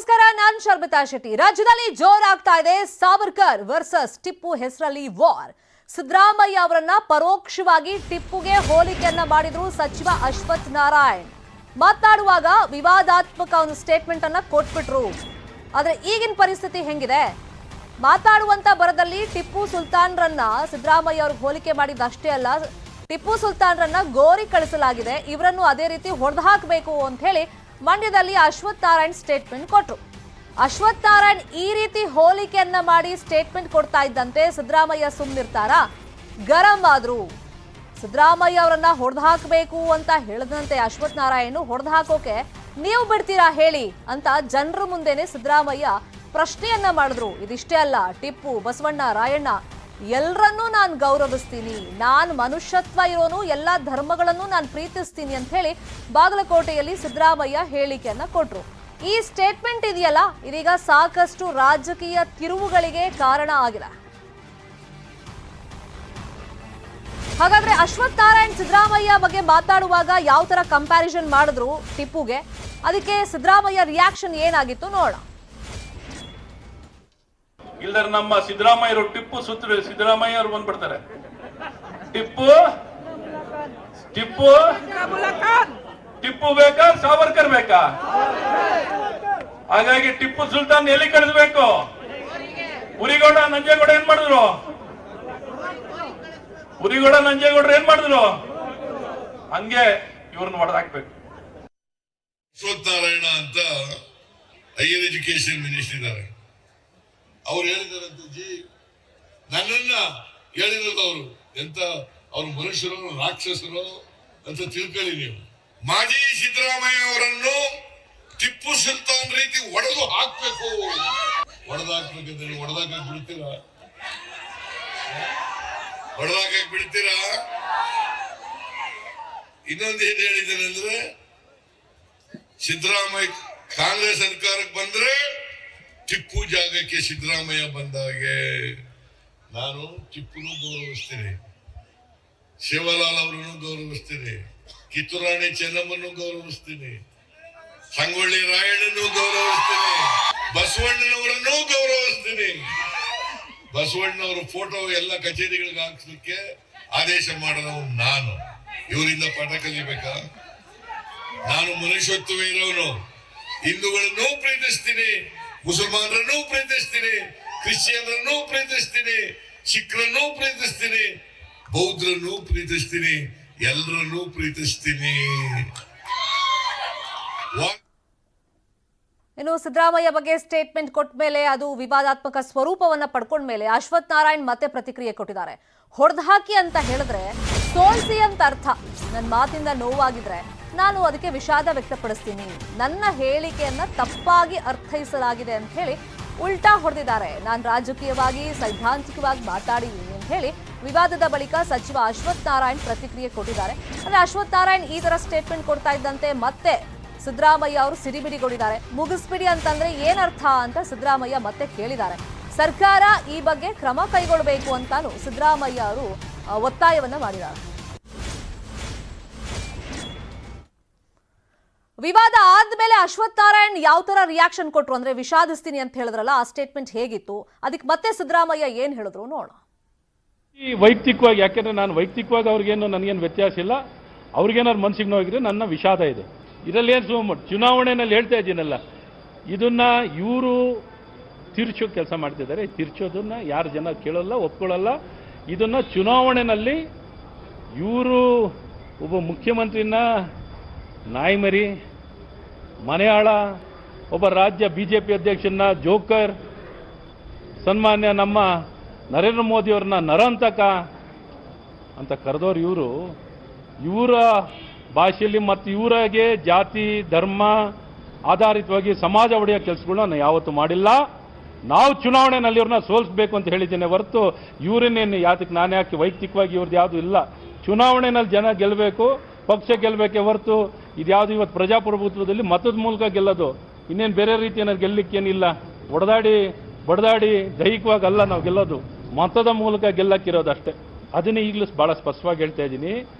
ನಮಸ್ಕಾರ, ನಾನು ಶರ್ಮಿತಾ ಶೆಟ್ಟಿ. ರಾಜ್ಯದಲ್ಲಿ ಜೋರಾಗ್ತಾ ಇದೆ ಸಾವರ್ಕರ್ ವರ್ಸಸ್ ಟಿಪ್ಪು ಹೆಸರಲ್ಲಿ ವಾರ್. ಸಿದ್ದರಾಮಯ್ಯ ಅವರನ್ನ ಪರೋಕ್ಷವಾಗಿ ಟಿಪ್ಪುಗೆ ಹೋಲಿಕೆಯನ್ನ ಮಾಡಿದ್ರು ಸಚಿವ ಅಶ್ವಥ್ ನಾರಾಯಣ್. ಮಾತನಾಡುವಾಗ ವಿವಾದಾತ್ಮಕ ಒಂದು ಸ್ಟೇಟ್ಮೆಂಟ್ ಅನ್ನ ಕೊಟ್ಬಿಟ್ರು. ಆದ್ರೆ ಈಗಿನ ಪರಿಸ್ಥಿತಿ ಹೆಂಗಿದೆ? ಮಾತಾಡುವಂತ ಬರದಲ್ಲಿ ಟಿಪ್ಪು ಸುಲ್ತಾನ್ರನ್ನ ಸಿದ್ದರಾಮಯ್ಯ ಅವ್ರಿಗೆ ಹೋಲಿಕೆ ಮಾಡಿದ್ದಷ್ಟೇ ಅಲ್ಲ, ಟಿಪ್ಪು ಸುಲ್ತಾನ್ರನ್ನ ಗೋರಿ ಕಳಿಸಲಾಗಿದೆ, ಇವರನ್ನು ಅದೇ ರೀತಿ ಹೊಡೆದು ಹಾಕಬೇಕು ಅಂತ ಹೇಳಿ ಮಂಡ್ಯದಲ್ಲಿ ಅಶ್ವಥ್ ನಾರಾಯಣ್ ಸ್ಟೇಟ್ಮೆಂಟ್ ಕೊಟ್ಟರು. ಅಶ್ವಥ್ ನಾರಾಯಣ್ ಈ ರೀತಿ ಹೋಲಿಕೆಯನ್ನ ಮಾಡಿ ಸ್ಟೇಟ್ಮೆಂಟ್ ಕೊಡ್ತಾ ಇದ್ದಂತೆ ಸಿದ್ದರಾಮಯ್ಯ ಸುಮ್ಮನಿರ್ತಾರಾ? ಗರಂ ಆದ್ರು. ಸಿದ್ದರಾಮಯ್ಯ ಅವರನ್ನ ಹೊಡೆದು ಹಾಕಬೇಕು ಅಂತ ಹೇಳಿದಂತೆ ಅಶ್ವಥ್ ನಾರಾಯಣ್ ಹೊಡೆದು ಹಾಕೋಕೆ ನೀವು ಬಿಡ್ತೀರಾ ಹೇಳಿ ಅಂತ ಜನರ ಮುಂದೆನೆ ಸಿದ್ದರಾಮಯ್ಯ ಪ್ರಶ್ನೆಯನ್ನ ಮಾಡಿದ್ರು. ಇದಿಷ್ಟೇ ಅಲ್ಲ, ಟಿಪ್ಪು, ಬಸವಣ್ಣ, ರಾಯಣ್ಣ ಎಲ್ಲರನ್ನೂ ನಾನು ಗೌರವಿಸ್ತೀನಿ, ನಾನು ಮನುಷ್ಯತ್ವ ಇರೋನು, ಎಲ್ಲ ಧರ್ಮಗಳನ್ನು ನಾನು ಪ್ರೀತಿಸ್ತೀನಿ ಅಂತ ಹೇಳಿ ಬಾಗಲಕೋಟೆಯಲ್ಲಿ ಸಿದ್ದರಾಮಯ್ಯ ಹೇಳಿಕೆಯನ್ನ ಕೊಟ್ರು. ಈ ಸ್ಟೇಟ್ಮೆಂಟ್ ಇದೆಯಲ್ಲ, ಇದೀಗ ಸಾಕಷ್ಟು ರಾಜಕೀಯ ತಿರುವುಗಳಿಗೆ ಕಾರಣ ಆಗಿದೆ. ಹಾಗಾದ್ರೆ ಅಶ್ವಥ್ ನಾರಾಯಣ್ ಸಿದ್ದರಾಮಯ್ಯ ಬಗ್ಗೆ ಮಾತಾಡುವಾಗ ಯಾವ ತರ ಕಂಪ್ಯಾರಿಸನ್ ಮಾಡಿದ್ರು ಟಿಪ್ಪುಗೆ, ಅದಕ್ಕೆ ಸಿದ್ದರಾಮಯ್ಯ ರಿಯಾಕ್ಷನ್ ಏನಾಗಿತ್ತು ನೋಡೋಣ. ಇಲ್ದಾರ ನಮ್ಮ ಸಿದ್ದರಾಮಯ್ಯರು ಟಿಪ್ಪು ಸುತ್ತ ಸಿದ್ದರಾಮಯ್ಯ ಅವರು ಬಂದ್ಬಿಡ್ತಾರೆ. ಟಿಪ್ಪು ಟಿಪ್ಪು ಟಿಪ್ಪು ಬೇಕಾ ಸಾವರ್ಕರ್ ಬೇಕಾ? ಹಾಗಾಗಿ ಟಿಪ್ಪು ಸುಲ್ತಾನ್ ಎಲ್ಲಿ ಕಳಿಸ್ಬೇಕು? ಉರಿಗೌಡ ನಂಜೇಗೌಡ ಏನ್ ಮಾಡಿದ್ರು? ಉರಿಗೌಡ ನಂಜೇಗೌಡರು ಏನ್ ಮಾಡಿದ್ರು? ಹಂಗೆ ಇವ್ರನ್ನ ಹೊಡೆದಾಕ್ಬೇಕು. ಅಶ್ವಥ್ ನಾರಾಯಣ ಅಂತ ಹೈಯರ್ ಎಜುಕೇಶನ್ ಮಿನಿಸ್ಟರ್ ಇದ್ದಾರೆ. ಅವ್ರು ಹೇಳಿದಾರಂತೆ, ಜಿ ನನ್ನನ್ನ ಹೇಳಿರೋದು ಅವರು ಎಂತ ಅವ್ರ ಮನುಷ್ಯರು ರಾಕ್ಷಸರು ಅಂತ ತಿಳ್ಕೊಳ್ಳಿ ನೀವು. ಮಾಜಿ ಸಿದ್ದರಾಮಯ್ಯ ಅವರನ್ನು ಟಿಪ್ಪು ಸುಲ್ತಾನ್ ರೀತಿ ಒಡೆದು ಹಾಕ್ಬೇಕು. ಹೊಡೆದಾಕ್ಬೇಕಂದ್ರೆ ಹೊಡೆದಾಕಕ್ ಬಿಡ್ತೀರಾ? ಹೊಡೆದಾಕಕ್ ಬಿಡ್ತೀರಾ? ಇನ್ನೊಂದು ಏನ್ ಹೇಳಿದ್ದೇನೆ ಅಂದ್ರೆ, ಸಿದ್ದರಾಮಯ್ಯ ಕಾಂಗ್ರೆಸ್ ಸರ್ಕಾರಕ್ಕೆ ಬಂದ್ರೆ ಟಿಪ್ಪು ಜಾಗಕ್ಕೆ ಸಿದ್ದರಾಮಯ್ಯ ಬಂದಾಗೆ ನಾನು ಟಿಪ್ಪುನು ಗೌರವಿಸ್ತೇನೆ, ಶಿವಲಾಲ್ ಅವರನ್ನು ಗೌರವಿಸ್ತೇನೆ, ಕಿತ್ತೂರಾಣಿ ಚೆನ್ನಮ್ಮನ್ನು ಗೌರವಿಸ್ತೇನೆ, ಸಂಗೊಳ್ಳಿ ರಾಯಣ್ಣನ್ನು ಗೌರವಿಸ್ತೇನೆ, ಬಸವಣ್ಣನವರನ್ನು ಗೌರವಿಸ್ತೇನೆ. ಬಸವಣ್ಣನವರ ಫೋಟೋ ಎಲ್ಲ ಕಚೇರಿಗಳಿಗೆ ಹಾಕ್ಲಿಕ್ಕೆ ಆದೇಶ ಮಾಡಿದವನು ನಾನು. ಇವರಿಂದ ಪಾಠ ಕಲಿಬೇಕಾ? ನಾನು ಮನುಷ್ಯತ್ವವೇ ಇರೋನು. ಹಿಂದೂಗಳನ್ನು ಪ್ರೀತಿಸ್ತೀನಿ, ಮುಸಲ್ಮಾನರನ್ನು ಪ್ರೀತಿಸ್ತೀನಿ, ಕ್ರಿಶ್ಚಿಯನ್ರನ್ನು ಪ್ರೀತಿಸ್ತೀನಿ, ಸಿಖ್ರನ್ನು ಪ್ರೀತಿಸ್ತೀನಿ, ಬೌದ್ಧರನ್ನು ಪ್ರೀತಿಸ್ತೀನಿ, ಎಲ್ಲರನ್ನೂ ಪ್ರೀತಿಸ್ತೀನಿ. ಇನ್ನು ಸಿದ್ದರಾಮಯ್ಯ ಬಗ್ಗೆ ಸ್ಟೇಟ್ಮೆಂಟ್ ಕೊಟ್ಟ ಮೇಲೆ ಅದು ವಿವಾದಾತ್ಮಕ ಸ್ವರೂಪವನ್ನ ಪಡ್ಕೊಂಡ ಮೇಲೆ ಅಶ್ವಥ್ ನಾರಾಯಣ್ ಮತ್ತೆ ಪ್ರತಿಕ್ರಿಯೆ ಕೊಟ್ಟಿದ್ದಾರೆ. ಹೊಡೆದು ಹಾಕಿ ಅಂತ ಹೇಳಿದ್ರೆ ಸೋಲ್ಸಿ ಅಂತ ಅರ್ಥ. ನನ್ನ ಮಾತಿಂದ ನೋವಾಗಿದ್ರೆ ನಾನು ಅದಕ್ಕೆ ವಿಷಾದ ವ್ಯಕ್ತಪಡಿಸ್ತೀನಿ, ನನ್ನ ಹೇಳಿಕೆಯನ್ನ ತಪ್ಪಾಗಿ ಅರ್ಥೈಸಲಾಗಿದೆ ಅಂತ ಹೇಳಿ ಉಲ್ಟಾ ಹೊಡೆದಿದ್ದಾರೆ. ನಾನು ರಾಜಕೀಯವಾಗಿ ಸೈದ್ಧಾಂತಿಕವಾಗಿ ಮಾತಾಡಿದ್ದೀನಿ ಅಂತ ಹೇಳಿ ವಿವಾದದ ಬಳಿಕ ಸಚಿವ ಅಶ್ವಥ್ ನಾರಾಯಣ್ ಪ್ರತಿಕ್ರಿಯೆ ಕೊಟ್ಟಿದ್ದಾರೆ. ಅಂದ್ರೆ ಅಶ್ವಥ್ ನಾರಾಯಣ್ ಈ ತರ ಸ್ಟೇಟ್ಮೆಂಟ್ ಕೊಡ್ತಾ ಇದ್ದಂತೆ ಮತ್ತೆ ಸಿದ್ದರಾಮಯ್ಯ ಅವರು ಸಿಡಿಬಿಡಿಗೊಂಡಿದ್ದಾರೆ. ಮುಗಿಸ್ಬಿಡಿ ಅಂತಂದ್ರೆ ಏನರ್ಥ ಅಂತ ಸಿದ್ದರಾಮಯ್ಯ ಮತ್ತೆ ಕೇಳಿದ್ದಾರೆ. ಸರ್ಕಾರ ಈ ಬಗ್ಗೆ ಕ್ರಮ ಕೈಗೊಳ್ಳಬೇಕು ಅಂತಾನು ಸಿದ್ದರಾಮಯ್ಯ ಅವರು ಒತ್ತಾಯವನ್ನ ಮಾಡಿದ್ದಾರೆ. ವಿವಾದ ಆದ್ಮೇಲೆ ಅಶ್ವಥ್ ನಾರಾಯಣ್ ಯಾವ ತರ ರಿಯಾಕ್ಷನ್ ಕೊಟ್ರು ಅಂದ್ರೆ, ವಿಷಾದಿಸ್ತೀನಿ ಅಂತ ಹೇಳಿದ್ರಲ್ಲ, ಆ ಸ್ಟೇಟ್ಮೆಂಟ್ ಹೇಗಿತ್ತು, ಅದಕ್ಕೆ ಮತ್ತೆ ಸಿದ್ದರಾಮಯ್ಯ ಏನ್ ಹೇಳಿದ್ರು ನೋಡೋಣ. ಈ ವೈಯಕ್ತಿಕವಾಗಿ, ಯಾಕೆಂದ್ರೆ ನಾನು ವೈಯಕ್ತಿಕವಾಗಿ ಅವ್ರಿಗೇನು ನನಗೇನು ವ್ಯತ್ಯಾಸ ಇಲ್ಲ, ಅವ್ರಿಗೇನಾದ್ರು ಮನ್ಸಿಗೆ ನೋವಿದ್ರೆ ನನ್ನ ವಿಷಾದ ಇದೆ. ಇದರಲ್ಲೇನು ಚುನಾವಣೆಯಲ್ಲಿ ಹೇಳ್ತಾ ಇದ್ದೀನಲ್ಲ, ಇದನ್ನ ಇವರು ತಿರ್ಚೋ ಕೆಲಸ ಮಾಡ್ತಿದ್ದಾರೆ. ತಿರ್ಚೋದನ್ನ ಯಾರು ಜನ ಕೇಳಲ್ಲ, ಒಪ್ಕೊಳ್ಳಲ್ಲ. ಇದನ್ನ ಚುನಾವಣೆಯಲ್ಲಿ ಇವರು ಒಬ್ಬ ಮುಖ್ಯಮಂತ್ರಿನ ನಾಯಿಮರಿ, ಮನೆಯಾಳ, ಒಬ್ಬ ರಾಜ್ಯ ಬಿಜೆಪಿ ಅಧ್ಯಕ್ಷನ ಜೋಕರ್, ಸನ್ಮಾನ್ಯ ನಮ್ಮ ನರೇಂದ್ರ ಮೋದಿಯವ್ರನ್ನ ನರಾಂತಕ ಅಂತ ಕರೆದವ್ರು ಇವರ ಭಾಷೆಯಲ್ಲಿ ಮತ್ತು ಇವರಿಗೆ ಜಾತಿ ಧರ್ಮ ಆಧಾರಿತವಾಗಿ ಸಮಾಜ ಒಡೆಯೋ ಕೆಲಸಗಳನ್ನ ನಾನು ಯಾವತ್ತೂ ಮಾಡಿಲ್ಲ. ನಾವು ಚುನಾವಣೆಯಲ್ಲಿ ಇವ್ರನ್ನ ಸೋಲಿಸಬೇಕು ಅಂತ ಹೇಳಿದ್ದೇನೆ ಹೊರತು ಇವರನ್ನೇನು ಯಾತಕ್ಕೆ ನಾನು ಯಾಕೆ ವೈಯಕ್ತಿಕವಾಗಿ ಇವ್ರದ್ದು ಯಾವುದು ಇಲ್ಲ. ಚುನಾವಣೆಯಲ್ಲಿ ಜನ ಗೆಲ್ಲಬೇಕು, ಪಕ್ಷ ಗೆಲ್ಲಬೇಕೆ ಹೊರತು ಇದ್ಯಾವುದು ಇವತ್ತು ಪ್ರಜಾಪ್ರಭುತ್ವದಲ್ಲಿ ಮತದ ಮೂಲಕ ಗೆಲ್ಲೋದು, ಇನ್ನೇನು ಬೇರೆ ರೀತಿಯ ಗೆಲ್ಲಕ್ಕೇನಿಲ್ಲ. ಬಡದಾಡಿ ದೈಹಿಕವಾಗಿ ಅಲ್ಲ ನಾವು ಗೆಲ್ಲೋದು, ಮತದ ಮೂಲಕ ಗೆಲ್ಲಕ್ಕಿರೋದು ಅಷ್ಟೇ. ಅದನ್ನೇ ಈಗಲೂ ಬಹಳ ಸ್ಪಷ್ಟವಾಗಿ ಹೇಳ್ತಾ ಇದ್ದೀನಿ.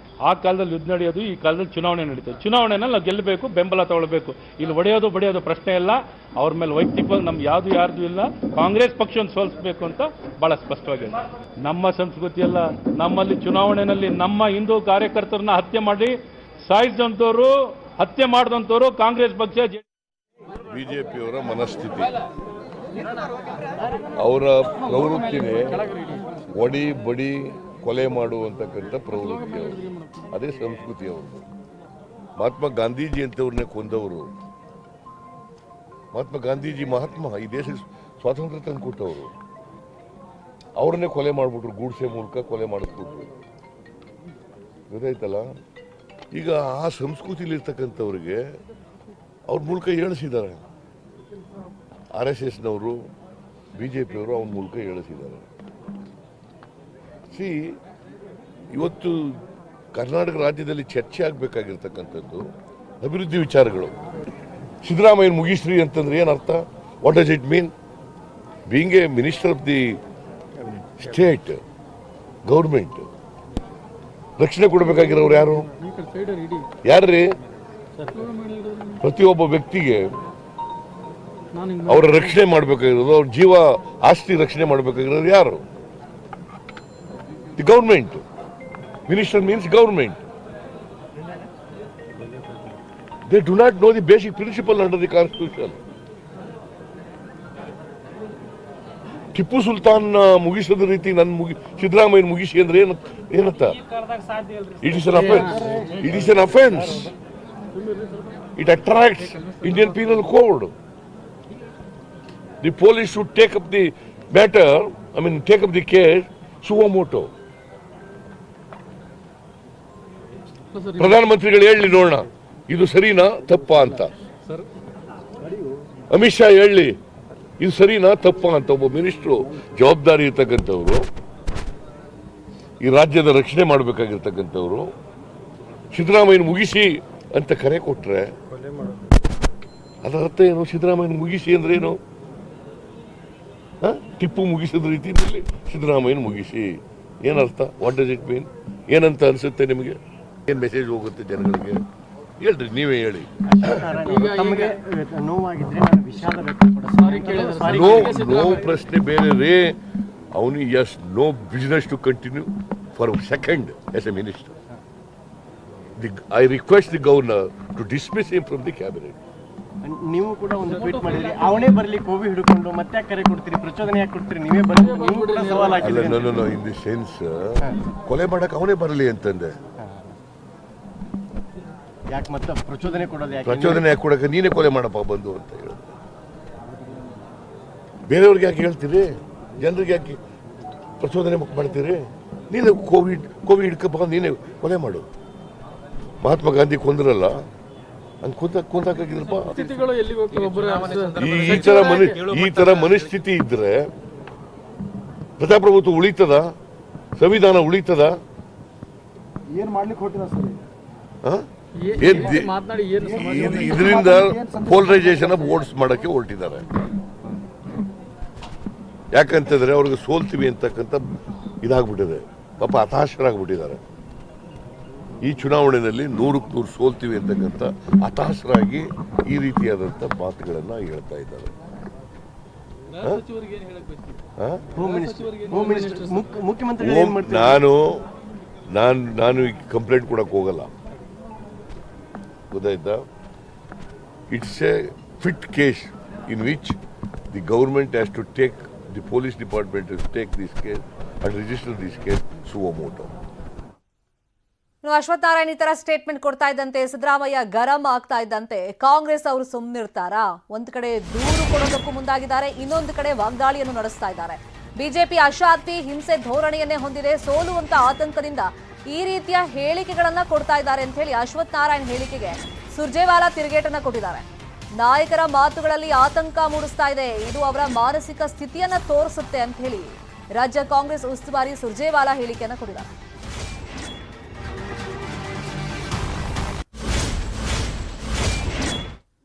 ಆ ಕಾಲದಲ್ಲಿ ಯುದ್ಧ ನಡೆಯೋದು, ಈ ಕಾಲದಲ್ಲಿ ಚುನಾವಣೆ ನಡೀತದೆ. ಚುನಾವಣೆನಲ್ಲಿ ನಾವು ಗೆಲ್ಲಬೇಕು, ಬೆಂಬಲ ತಗೊಳ್ಬೇಕು. ಇಲ್ಲಿ ಒಡೆಯೋದು ಬಡಿಯೋದು ಪ್ರಶ್ನೆ ಇಲ್ಲ. ಅವ್ರ ಮೇಲೆ ವೈಯಕ್ತಿಕವಾಗಿ ನಮ್ಗೆ ಯಾರ್ದು ಇಲ್ಲ. ಕಾಂಗ್ರೆಸ್ ಪಕ್ಷವನ್ನು ಸೋಲಿಸಬೇಕು ಅಂತ ಬಹಳ ಸ್ಪಷ್ಟವಾಗಿ ನಮ್ಮ ಸಂಸ್ಕೃತಿ ಅಲ್ಲ. ನಮ್ಮಲ್ಲಿ ಚುನಾವಣೆಯಲ್ಲಿ ನಮ್ಮ ಹಿಂದೂ ಕಾರ್ಯಕರ್ತರನ್ನ ಹತ್ಯೆ ಮಾಡಿ ಸಾಯಿಸಿದಂಥವ್ರು, ಹತ್ಯೆ ಮಾಡಿದಂಥವ್ರು ಕಾಂಗ್ರೆಸ್ ಪಕ್ಷ. ಬಿಜೆಪಿಯವರ ಮನಸ್ಥಿತಿ, ಅವರ ಪ್ರವೃತ್ತಿನೇ ಒಡಿ ಬಡಿ ಕೊಲೆ ಮಾಡುವಂತಕ್ಕಂಥ ಪ್ರವೃತ್ತಿ ಅವರು. ಅದೇ ಸಂಸ್ಕೃತಿ ಅವರು. ಮಹಾತ್ಮ ಗಾಂಧೀಜಿ ಅಂತವ್ರನ್ನೇ ಕೊಂದವರು. ಮಹಾತ್ಮ ಗಾಂಧೀಜಿ ಈ ದೇಶಕ್ಕೆ ಸ್ವಾತಂತ್ರ್ಯ ತಂದು ಕೊಟ್ಟವರು. ಅವ್ರನ್ನೇ ಕೊಲೆ ಮಾಡಿಬಿಟ್ರು, ಗೂಡ್ಸೆ ಮೂಲಕ ಕೊಲೆ ಮಾಡಿಸ್ಬಿಟ್ರು. ಗೊತ್ತಾಯ್ತಲ್ಲ. ಈಗ ಆ ಸಂಸ್ಕೃತಿಲಿರ್ತಕ್ಕಂಥವ್ರಿಗೆ ಅವ್ರ ಮೂಲಕ ಹೇಳಿಸಿದ್ದಾರೆ. RSSನವರು, BJPಯವರು ಅವನ ಮೂಲಕ ಹೇಳಿಸಿದ್ದಾರೆ. ಇವತ್ತು ಕರ್ನಾಟಕ ರಾಜ್ಯದಲ್ಲಿ ಚರ್ಚೆ ಆಗಬೇಕಾಗಿರ್ತಕ್ಕಂಥದ್ದು ಅಭಿವೃದ್ಧಿ ವಿಚಾರಗಳು. ಸಿದ್ದರಾಮಯ್ಯ ಮುಗಿಸ್ರಿ ಅಂತಂದ್ರೆ ಏನರ್ಥ? What does it mean? Being A minister of the state government, ರಕ್ಷಣೆ ಕೊಡಬೇಕಾಗಿರೋರು ಯಾರ್ರೀ? ಪ್ರತಿಯೊಬ್ಬ ವ್ಯಕ್ತಿಗೆ ಅವರ ರಕ್ಷಣೆ ಮಾಡಬೇಕಾಗಿರೋದು, ಅವ್ರ ಜೀವ ಆಸ್ತಿ ರಕ್ಷಣೆ ಮಾಡಬೇಕಾಗಿರೋದು ಯಾರು? The government. Minister means government. They do not know the basic principle under the constitution. Tipu Sultan ಮುಗಿಸದ ರೀತಿ ಸಿದ್ದರಾಮಯ್ಯ ಮುಗಿಸಿ ಅಂದ್ರೆ ಏನಂತ? It is an offence. It attracts Indian Penal Code. The police should take up the matter, take up the case suo moto. ಪ್ರಧಾನಮಂತ್ರಿಗಳು ಹೇಳಿ ನೋಡೋಣ, ಇದು ಸರಿನಾ ತಪ್ಪಾ ಅಂತ. ಅಮಿತ್ ಶಾ ಹೇಳಿ ಇದು ಸರಿನಾ ತಪ್ಪಾ ಅಂತ. ಒಬ್ಬ ಮಿನಿಸ್ಟ್ರು, ಜವಾಬ್ದಾರಿ ಇರ್ತಕ್ಕಂಥವ್ರು, ಈ ರಾಜ್ಯದ ರಕ್ಷಣೆ ಮಾಡಬೇಕಾಗಿರ್ತಕ್ಕಂಥವ್ರು ಸಿದ್ದರಾಮಯ್ಯ ಮುಗಿಸಿ ಅಂತ ಕರೆ ಕೊಟ್ರೆ ಅದರ ಅರ್ಥ ಏನು? ಸಿದ್ದರಾಮಯ್ಯ ಮುಗಿಸಿ ಅಂದ್ರೆ ಏನು? ಟಿಪ್ಪು ಮುಗಿಸಿದ ರೀತಿಯಲ್ಲಿ ಸಿದ್ದರಾಮಯ್ಯ ಮುಗಿಸಿ ಏನರ್ಥ? What does it mean? ಏನಂತ ಅನ್ಸುತ್ತೆ ನಿಮಗೆ? ಏನ್ ಮೆಸೇಜ್ ಹೋಗುತ್ತೆ ಜನಗಳಿಗೆ? ಹೇಳ್ರಿ, ನೀವೇ ಹೇಳಿ. ನೋವು ಪ್ರಶ್ನೆ ಬೇರೆ ರೇ. ಅವನು has no business to continue for second as a minister. I request the governor to dismiss him from the cabinet. ನೀವು ಕೂಡ ಒಂದು ಟ್ವೀಟ್ ಮಾಡಿದ್ರಿ, ಅವನೇ ಬರಲಿ ಕೋವಿ ಹಿಡ್ಕೊಂಡು ಮತ್ತೆ ಕರೆ ಕೊಡ್ತೀರಿ, ಪ್ರಚೋದನೆ ಯಾಕೆ ಕೊಡ್ತೀರಿ, ನೀವೇ ಬರಲಿ, ನೀವು ಕೂಡ ಸವಾಲ್ ಹಾಕಿದ್ರಿ. ನೋ ಇನ್ ದಿ ಸೆನ್ಸ್ ಕೊಲೆ ಮಾಡಕ್ಕೆ ಅವನೇ ಬರಲಿ ಅಂತಂದೆ. ಯಾಕೆ ಮತ್ತೆ ಪ್ರಚೋದನೆ ಕೊಡೋದು ಯಾಕೆ? ಪ್ರಚೋದನೆ ಯಾಕೆ ಕೊಡಕ್ಕೆ? ನೀನೇ ಕೊಲೆ ಮಾಡಪ್ಪ ಬಂದು ಅಂತ ಹೇಳಿದ್ರೆ ಬೇರೆಯವ್ರಿಗೆ ಯಾಕೆ ಹೇಳ್ತೀರಿ? ಜನರಿಗೆ ಯಾಕೆ ಪ್ರಚೋದನೆ ಮಾಡ್ತೀರಿ? ನೀನೇ ಕೋವಿಡ್ ಹಿಡ್ಕಪ್ಪ, ನೀನೇ ಕೊಲೆ ಮಾಡು. ಮಹಾತ್ಮ ಗಾಂಧಿ ಕೊಂದ್ರಲ್ಲ, ಹಂಗೆ ಕೊಂದಾಕಿದ್ರಪ್ಪ. ಈ ತರ ಮನಸ್ಥಿತಿ ಇದ್ರೆ ಪ್ರಜಾಪ್ರಭುತ್ವ ಉಳಿತದ? ಸಂವಿಧಾನ ಉಳಿತದ? ಇದರಿಂದ ಪೋಲರೈಸೇಷನ್ ಆಫ್ ವೋಟ್ಸ್ ಮಾಡಕ್ಕೆ ಹೊರಟಿದ್ದಾರೆ. ಯಾಕಂತಂದ್ರೆ ಅವ್ರಿಗೆ ಸೋಲ್ತೀವಿ ಅಂತಕ್ಕಂಥ ಇದಾಗ್ಬಿಟ್ಟಿದೆ. ಪಾಪ ಹತಾಶರಾಗ್ಬಿಟ್ಟಿದ್ದಾರೆ. ಈ ಚುನಾವಣೆಯಲ್ಲಿ 100ಕ್ಕೆ 100 ಸೋಲ್ತೀವಿ ಅಂತಕ್ಕಂಥ ಹತಾಶರಾಗಿ ಈ ರೀತಿಯಾದಂಥ ಮಾತುಗಳನ್ನ ಹೇಳ್ತಾ ಇದ್ದಾರೆ. ನಾನು ಕಂಪ್ಲೇಂಟ್ ಕೊಡಕ್ ಹೋಗಲ್ಲ, ಗೊತ್ತಾಯ್ತಾ? It's a fit case in which the government has to take, the police department to take this case and register this case suo motu. Ashwath Narayan ಈ ತರ ಸ್ಟೇಟ್ಮೆಂಟ್ ಕೊಡ್ತಾ ಇದ್ದಂತೆ ಸಿದ್ದರಾಮಯ್ಯ ಗರಂ ಆಗ್ತಾ ಇದ್ದಂತೆ ಕಾಂಗ್ರೆಸ್ ಅವರು ಸುಮ್ಮನಿರ್ತಾರಾ? ಒಂದ್ ಕಡೆ ದೂರು ಕೊಡೋದಕ್ಕೂ ಮುಂದಾಗಿದ್ದಾರೆ, ಇನ್ನೊಂದು ಕಡೆ ವಾಗ್ದಾಳಿಯನ್ನು ನಡೆಸ್ತಾ ಇದ್ದಾರೆ. ಬಿಜೆಪಿ ಅಶಾಂತಿ ಹಿಂಸೆ ಧೋರಣೆಯನ್ನೇ ಹೊಂದಿದೆ, ಸೋಲುವಂತ ಆತಂಕದಿಂದ ಈ ರೀತಿಯ ಹೇಳಿಕೆಗಳನ್ನ ಕೊಡ್ತಾ ಇದ್ದಾರೆ ಅಂತ ಹೇಳಿ ಅಶ್ವಥ್ ನಾರಾಯಣ್ ಹೇಳಿಕೆಗೆ ಸುರ್ಜೇವಾಲಾ ತಿರುಗೇಟನ್ನ ಕೊಟ್ಟಿದ್ದಾರೆ. ನಾಯಕರ ಮಾತುಗಳಲ್ಲಿ ಆತಂಕ ಮೂಡಿಸ್ತಾ ಇದೆ, ಇದು ಅವರ ಮಾನಸಿಕ ಸ್ಥಿತಿಯನ್ನ ತೋರಿಸುತ್ತೆ ಅಂತ ಹೇಳಿ ರಾಜ್ಯ ಕಾಂಗ್ರೆಸ್ ಉಸ್ತುವಾರಿ ಸುರ್ಜೇವಾಲಾ ಹೇಳಿಕೆಯನ್ನ ಕೊಟ್ಟಿದ್ದಾರೆ.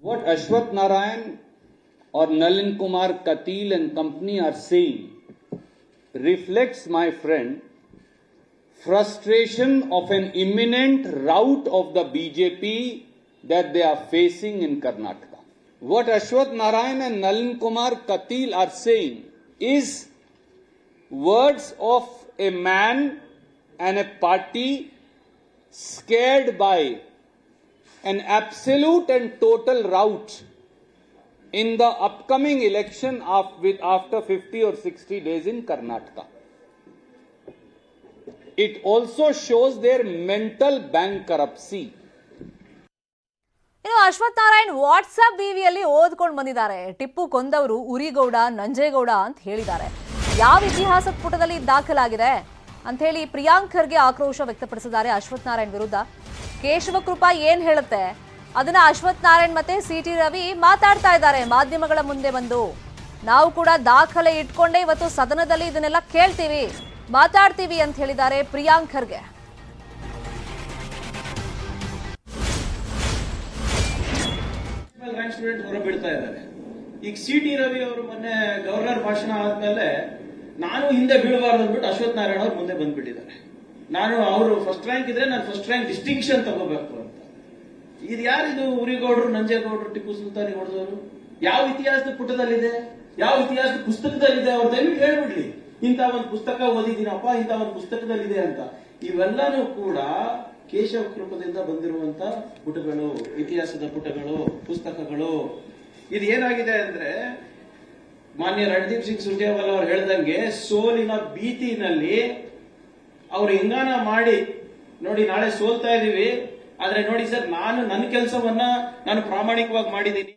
What Ashwath Narayan or Nalin Kumar Katil and company are saying reflects, my friend, frustration of an imminent rout of the BJP that they are facing in Karnataka. What Ashwath Narayan and Nalin Kumar Katil are saying is words of a man and a party scared by an absolute and total rout in the upcoming election after 50 or 60 days in Karnataka. It also shows their mental bankruptcy. ಇನ್ನು Ashwath Narayan WhatsApp ವಿವಿಯಲ್ಲಿ ಓದ್ಕೊಂಡು ಬಂದಿದ್ದಾರೆ. ಟಿಪ್ಪು ಕೊಂದವರು ಉರಿಗೌಡ ನಂಜೇಗೌಡ ಅಂತ ಹೇಳಿದ್ದಾರೆ. ಯಾವ ಇತಿಹಾಸದ ಪುಟದಲ್ಲಿ ದಾಖಲಾಗಿದೆ ಅಂತ ಹೇಳಿ ಪ್ರಿಯಾಂಕ್ ಖರ್ಗೆ ಆಕ್ರೋಶ ವ್ಯಕ್ತಪಡಿಸಿದ್ದಾರೆ ಅಶ್ವಥ್ ನಾರಾಯಣ್ ವಿರುದ್ಧ. ಕೇಶವ ಕೃಪಾ ಏನ್ ಹೇಳುತ್ತೆ ಅದನ್ನ ಅಶ್ವಥ್ ನಾರಾಯಣ್ ಮತ್ತೆ ಸಿಟಿ ರವಿ ಮಾತಾಡ್ತಾ ಇದ್ದಾರೆ ಮಾಧ್ಯಮಗಳ ಮುಂದೆ ಬಂದು. ನಾವು ಕೂಡ ದಾಖಲೆ ಇಟ್ಕೊಂಡೇ ಇವತ್ತು ಸದನದಲ್ಲಿ ಇದನ್ನೆಲ್ಲ ಕೇಳ್ತೀವಿ, ಮಾತಾಡ್ತೀವಿ ಅಂತ ಹೇಳಿದ್ದಾರೆ ಪ್ರಿಯಾಂಕ್ ಖರ್ಗೆ. ರ್ಯಾಂಕ್ ಸ್ಟೂಡೆಂಟ್ ಹೊರ ಬೀಳ್ತಾ ಇದ್ದಾರೆ. ಈಗ ಸಿಟಿ ರವಿ ಅವರು ಮೊನ್ನೆ ಗವರ್ನರ್ ಭಾಷಣ ಆದ್ಮೇಲೆ ನಾನು ಹಿಂದೆ ಬೀಳಬಾರ್ದು ಅಂದ್ಬಿಟ್ಟು ಅಶ್ವಥ್ ನಾರಾಯಣ ಅವ್ರು ಮುಂದೆ ಬಂದ್ಬಿಟ್ಟಿದ್ದಾರೆ. ನಾನು ಅವರು ಫಸ್ಟ್ ರ್ಯಾಂಕ್ ಇದ್ರೆ ನಾನು ಫಸ್ಟ್ ರ್ಯಾಂಕ್ ಡಿಸ್ಟಿಂಕ್ಷನ್ ತಗೋಬೇಕು ಅಂತ. ಇದು ಯಾರಿದು ಉರಿಗೌಡರು ನಂಜೇಗೌಡರು ಟಿಪ್ಪು ಸುಲ್ತಾನಿ ಹೊಡೆದವರು? ಯಾವ ಇತಿಹಾಸದ ಪುಟದಲ್ಲಿದೆ, ಯಾವ ಇತಿಹಾಸದ ಪುಸ್ತಕದಲ್ಲಿದೆ? ಅವ್ರು ದಯವಿಟ್ಟು ಹೇಳ್ಬಿಡ್ಲಿ, ಇಂಥ ಒಂದು ಪುಸ್ತಕ ಓದಿದ್ದೀನಪ್ಪ, ಇಂಥ ಒಂದು ಪುಸ್ತಕದಲ್ಲಿದೆ ಅಂತ. ಇವೆಲ್ಲನೂ ಕೂಡ ಕೇಶವ ಕೃಪದಿಂದ ಬಂದಿರುವಂತ ಪುಟಗಳು, ಇತಿಹಾಸದ ಪುಟಗಳು, ಪುಸ್ತಕಗಳು. ಇದು ಏನಾಗಿದೆ ಅಂದ್ರೆ ಮಾನ್ಯ ರಣದೀಪ್ ಸಿಂಗ್ ಸುರ್ಜೇವಾಲಾ ಅವರು ಹೇಳ್ದಂಗೆ ಸೋಲಿನ ಭೀತಿನಲ್ಲಿ ಅವ್ರು ಹಿಂಗಾನ ಮಾಡಿ ನೋಡಿ ನಾಳೆ ಸೋಲ್ತಾ ಇದೀವಿ, ಆದ್ರೆ ನೋಡಿ ಸರ್ ನಾನು ನನ್ನ ಕೆಲಸವನ್ನ ನಾನು ಪ್ರಾಮಾಣಿಕವಾಗಿ ಮಾಡಿದ್ದೀನಿ.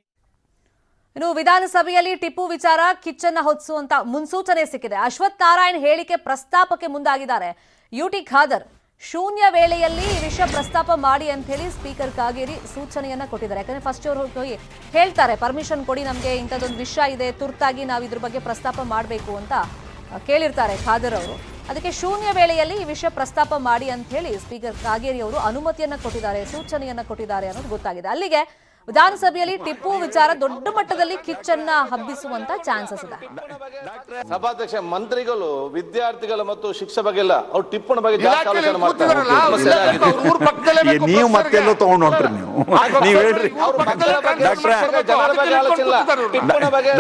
ಇನ್ನು ವಿಧಾನಸಭೆಯಲ್ಲಿ ಟಿಪ್ಪು ವಿಚಾರ ಕಿಚ್ಚನ್ನ ಹೊತ್ತಿಸುವಂತ ಮುನ್ಸೂಚನೆ ಸಿಕ್ಕಿದೆ. ಅಶ್ವಥ್ ನಾರಾಯಣ್ ಹೇಳಿಕೆ ಪ್ರಸ್ತಾಪಕ್ಕೆ ಮುಂದಾಗಿದ್ದಾರೆ. ಯುಟಿ ಖಾದರ್ ಶೂನ್ಯ ವೇಳೆಯಲ್ಲಿ ಈ ವಿಷಯ ಪ್ರಸ್ತಾಪ ಮಾಡಿ ಅಂತ ಹೇಳಿ ಸ್ಪೀಕರ್ ಕಾಗೇರಿ ಸೂಚನೆಯನ್ನ ಕೊಟ್ಟಿದ್ದಾರೆ. ಯಾಕಂದ್ರೆ ಫಸ್ಟ್ ಅವರು ಹೋಗಿ ಹೇಳ್ತಾರೆ, ಪರ್ಮಿಷನ್ ಕೊಡಿ, ನಮಗೆ ಇಂಥದ್ದೊಂದು ವಿಷಯ ಇದೆ, ತುರ್ತಾಗಿ ನಾವು ಇದ್ರ ಬಗ್ಗೆ ಪ್ರಸ್ತಾಪ ಮಾಡಬೇಕು ಅಂತ ಕೇಳಿರ್ತಾರೆ ಖಾದರ್ ಅವರು. ಅದಕ್ಕೆ ಶೂನ್ಯ ವೇಳೆಯಲ್ಲಿ ಈ ವಿಷಯ ಪ್ರಸ್ತಾಪ ಮಾಡಿ ಅಂತ ಹೇಳಿ ಸ್ಪೀಕರ್ ಕಾಗೇರಿ ಅವರು ಅನುಮತಿಯನ್ನ ಕೊಟ್ಟಿದ್ದಾರೆ, ಸೂಚನೆಯನ್ನ ಕೊಟ್ಟಿದ್ದಾರೆ ಅನ್ನೋದು ಗೊತ್ತಾಗಿದೆ. ಅಲ್ಲಿಗೆ ವಿಧಾನಸಭೆಯಲ್ಲಿ ಟಿಪ್ಪು ವಿಚಾರ ದೊಡ್ಡ ಮಟ್ಟದಲ್ಲಿ ಕಿಚ್ಚನ್ನ ಹಬ್ಬಿಸುವಂತ ಚಾನ್ಸಸ್ ಇದೆ. ಸಭಾಧ್ಯಕ್ಷ, ಮಂತ್ರಿಗಳು ವಿದ್ಯಾರ್ಥಿಗಳು ಮತ್ತು ಶಿಕ್ಷಕ ಬಗ್ಗೆ ಎಲ್ಲ ಅವ್ರು ಟಿಪ್ಪುನ ಬಗ್ಗೆ ಜಾಸ್ತಿ ಆಲೋಚನೆ ಮಾಡ್ತಾರೆ. ನೀವು ಮತ್ತೆಲ್ಲೋ ತಗೊಂಡು ಹೊಂಟ್ರಿ ನೀವು ಹೇಳ್ರಿ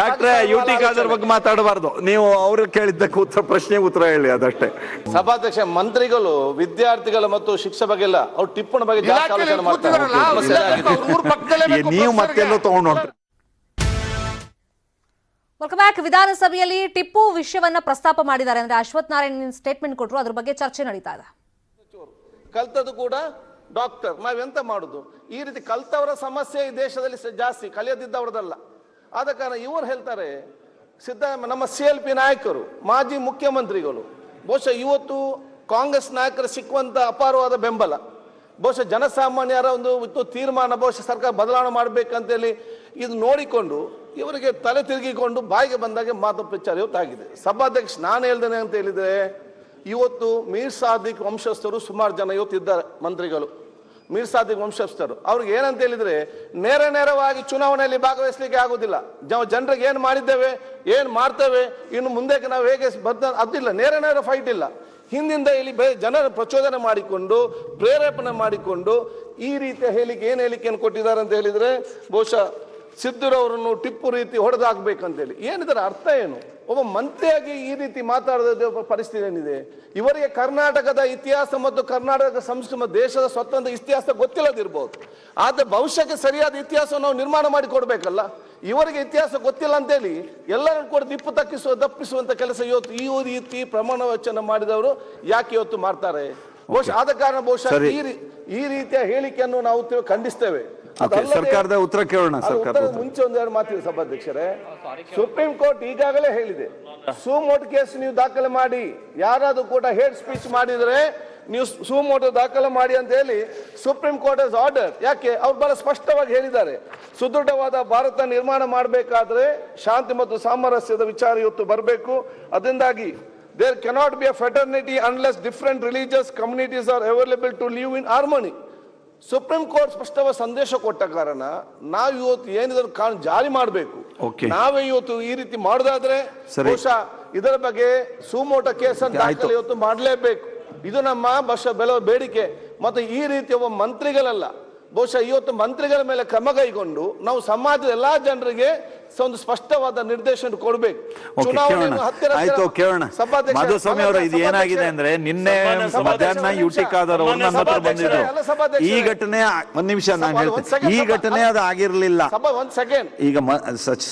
ಡಾಕ್ಟ್ರೆ ಯುಟಿ ಖಾದರ್ ಬಗ್ಗೆ ಮಾತಾಡಬಾರ್ದು. ನೀವು ಅವ್ರು ಕೇಳಿದ್ದಕ್ಕೆ ಪ್ರಶ್ನೆಗೆ ಉತ್ತರ ಹೇಳಿ, ಅದಷ್ಟೇ. ಸಭಾಧ್ಯಕ್ಷ, ಮಂತ್ರಿಗಳು ವಿದ್ಯಾರ್ಥಿಗಳು ಮತ್ತು ಶಿಕ್ಷಕ ಬಗ್ಗೆ ಎಲ್ಲ ಅವ್ರು ಟಿಪ್ಪುನ ಬಗ್ಗೆ ಜಾಸ್ತಿ ಆಲೋಚನೆ ಮಾಡ್ತಾರೆ. ನೀವು ಮತ್ತೆಲ್ಲೋ ತಗೊಂಡು ಹೊಂಟ್ರಿ. Welcome back. ವಿಧಾನಸಭೆಯಲ್ಲಿ ಟಿಪ್ಪು ವಿಷಯವನ್ನ ಪ್ರಸ್ತಾಪ ಮಾಡಿದ್ದಾರೆ. ಅಂದ್ರೆ ಅಶ್ವಥ್ ನಾರಾಯಣ್ ಸ್ಟೇಟ್ಮೆಂಟ್ ಕೊಟ್ಟರು, ಅದ್ರ ಬಗ್ಗೆ ಚರ್ಚೆ ನಡೀತಾ ಇದೆ. ಕಲ್ತದ್ದು ಕೂಡ ಡಾಕ್ಟರ್, ನಾವೆಂತ ಮಾಡುದು? ಈ ರೀತಿ ಕಲ್ತವರ ಸಮಸ್ಯೆ ಈ ದೇಶದಲ್ಲಿ ಜಾಸ್ತಿ, ಕಲಿಯದಿದ್ದವ್ರದಲ್ಲ. ಆದ ಕಾರಣ ಇವರು ಹೇಳ್ತಾರೆ, ನಮ್ಮ CLP ನಾಯಕರು, ಮಾಜಿ ಮುಖ್ಯಮಂತ್ರಿಗಳು, ಬಹುಶಃ ಇವತ್ತು ಕಾಂಗ್ರೆಸ್ ನಾಯಕರು ಸಿಕ್ಕುವಂತ ಅಪಾರವಾದ ಬೆಂಬಲ, ಬಹುಶಃ ಜನಸಾಮಾನ್ಯರ ಒಂದು ತೀರ್ಮಾನ, ಬಹುಶಃ ಸರ್ಕಾರ ಬದಲಾವಣೆ ಮಾಡಬೇಕಂತೇಳಿ ಇದು ನೋಡಿಕೊಂಡು ಇವರಿಗೆ ತಲೆ ತಿರುಗಿಕೊಂಡು ಬಾಯಿಗೆ ಬಂದಾಗೆ ಮಾತು ಪ್ರಚಾರ ಇವತ್ತಾಗಿದೆ. ಸಭಾಧ್ಯಕ್ಷ, ನಾನು ಹೇಳ್ದೇನೆ ಅಂತ ಹೇಳಿದ್ರೆ, ಇವತ್ತು ಮೀರ್ ಸಾದಿಕ್ ವಂಶಸ್ಥರು ಸುಮಾರು ಜನ ಇವತ್ತಿದ್ದಾರೆ ಮಂತ್ರಿಗಳು, ಮೀರ್ ಸಾದಿಕ್ ವಂಶಸ್ಥರು. ಅವ್ರಿಗೆ ಏನಂತ ಹೇಳಿದ್ರೆ, ನೇರವಾಗಿ ಚುನಾವಣೆಯಲ್ಲಿ ಭಾಗವಹಿಸಲಿಕ್ಕೆ ಆಗುದಿಲ್ಲ. ಜನರಿಗೆ ಏನ್ ಮಾಡಿದ್ದೇವೆ, ಏನ್ ಮಾಡ್ತೇವೆ, ಇನ್ನು ಮುಂದಕ್ಕೆ ನಾವು ಹೇಗೆ ಅದಿಲ್ಲ, ನೇರ ಫೈಟ್ ಇಲ್ಲ. ಹಿಂದಿಂದ ಇಲ್ಲಿ ಜನರ ಪ್ರಚೋದನೆ ಮಾಡಿಕೊಂಡು, ಪ್ರೇರೇಪಣೆ ಮಾಡಿಕೊಂಡು ಈ ರೀತಿಯ ಹೇಳಿಕೆ, ಏನ್ ಹೇಳಿಕೆಯನ್ನು ಕೊಟ್ಟಿದ್ದಾರೆ ಅಂತ ಹೇಳಿದ್ರೆ, ಬಹುಶಃ ಸಿದ್ದರವರನ್ನು ಟಿಪ್ಪು ರೀತಿ ಹೊಡೆದಾಕ್ಬೇಕಂತೇಳಿ. ಏನಿದರ ಅರ್ಥ ಏನು? ಒಬ್ಬ ಮಂತ್ರಿಯಾಗಿ ಈ ರೀತಿ ಮಾತಾಡೋದ ಪರಿಸ್ಥಿತಿ ಏನಿದೆ? ಇವರಿಗೆ ಕರ್ನಾಟಕದ ಇತಿಹಾಸ ಮತ್ತು ಕರ್ನಾಟಕ ಸಂಸ್ಕೃತಿ, ದೇಶದ ಸ್ವತಂತ್ರ ಇತಿಹಾಸ ಗೊತ್ತಿಲ್ಲದಿರ್ಬೋದು, ಆದ್ರೆ ಭವಿಷ್ಯಕ್ಕೆ ಸರಿಯಾದ ಇತಿಹಾಸವನ್ನು ನಾವು ನಿರ್ಮಾಣ ಮಾಡಿ ಕೊಡ್ಬೇಕಲ್ಲ. ಇವರಿಗೆ ಇತಿಹಾಸ ಗೊತ್ತಿಲ್ಲ ಅಂತೇಳಿ ಎಲ್ಲರೂ ಕೂಡ ದಪ್ಪಿಸುವಂತ ಕೆಲಸ ಇವತ್ತು ಈ ರೀತಿ ಪ್ರಮಾಣ ವಚನ ಮಾಡಿದವರು ಯಾಕೆ ಇವತ್ತು ಮಾಡ್ತಾರೆ? ಬಹುಶಃ ಆದ ಕಾರಣ ಬಹುಶಃ ಈ ರೀತಿಯ ಹೇಳಿಕೆಯನ್ನು ನಾವು ಖಂಡಿಸ್ತೇವೆ. ಸರ್ಕಾರದ ಉತ್ತರ ಕೇಳೋಣ. ಮುಂಚೆ ಒಂದೆರಡು ಮಾತಿದೆ ಸಭಾಧ್ಯಕ್ಷರೇ. ಸುಪ್ರೀಂ ಕೋರ್ಟ್ ಈಗಾಗಲೇ ಹೇಳಿದೆ, ಸುಮೋಟೋ ಕೇಸ್ ನೀವು ದಾಖಲೆ ಮಾಡಿ, ಯಾರಾದ್ರೂ ಕೂಡ ಹೇಟ್ ಸ್ಪೀಚ್ ಮಾಡಿದ್ರೆ ನೀವು ಸುಮೋಟೋ ದಾಖಲೆ ಮಾಡಿ ಅಂತ ಹೇಳಿ ಸುಪ್ರೀಂ ಕೋರ್ಟ್ ಹಸ್ ಆರ್ಡರ್. ಯಾಕೆ? ಅವ್ರು ಬಹಳ ಸ್ಪಷ್ಟವಾಗಿ ಹೇಳಿದ್ದಾರೆ, ಸುದೃಢವಾದ ಭಾರತ ನಿರ್ಮಾಣ ಮಾಡಬೇಕಾದ್ರೆ ಶಾಂತಿ ಮತ್ತು ಸಾಮರಸ್ಯದ ವಿಚಾರ ಇವತ್ತು ಬರಬೇಕು. ಅದರಿಂದಾಗಿ there cannot be a fraternity unless different religious communities are available to live in harmony. Supreme court ಸ್ಪಷ್ಟವಾದ ಸಂದೇಶ ಕೊಟ್ಟ ಕಾರಣ ನಾವು ಇವತ್ತು ಏನಿದ್ರು ಕಾನೂನು ಜಾರಿ ಮಾಡಬೇಕು. ನಾವೇ ಇವತ್ತು ಈ ರೀತಿ ಮಾಡೋದಾದ್ರೆ ಬಹುಶಃ ಇದರ ಬಗ್ಗೆ ಸುಮೋಟೋ ಕೇಸ್ ದಾಖಲೆ ಇವತ್ತು ಮಾಡಲೇಬೇಕು. ಇದು ನಮ್ಮ ಬೇಡಿಕೆ. ಮತ್ತು ಈ ರೀತಿಯ ಮಂತ್ರಿಗಳಲ್ಲ, ಬಹುಶಃ ಇವತ್ತು ಮಂತ್ರಿಗಳ ಮೇಲೆ ಕ್ರಮ ಕೈಗೊಂಡು ನಾವು ಸಮಾಜದ ಎಲ್ಲಾ ಜನರಿಗೆ ಒಂದು ಸ್ಪಷ್ಟವಾದ ನಿರ್ದೇಶನ ಕೊಡಬೇಕು. ಆಯ್ತು, ಕೇಳೋಣ. ಮಾಧುಸ್ವಾಮಿ ಅವರು, ಇದು ಏನಾಗಿದೆ ಅಂದ್ರೆ ನಿನ್ನೆ ಮಧ್ಯಾಹ್ನ ಯುಟಿ ಖಾದರ್ ಅವರು ನನ್ನ ಹತ್ರ ಬಂದಿದ್ರು. ಈ ಘಟನೆ ಒಂದ್ ನಿಮಿಷ ನಾನು ಹೇಳ್ತೇನೆ, ಈ ಘಟನೆ ಅದು ಆಗಿರ್ಲಿಲ್ಲ. ಈಗ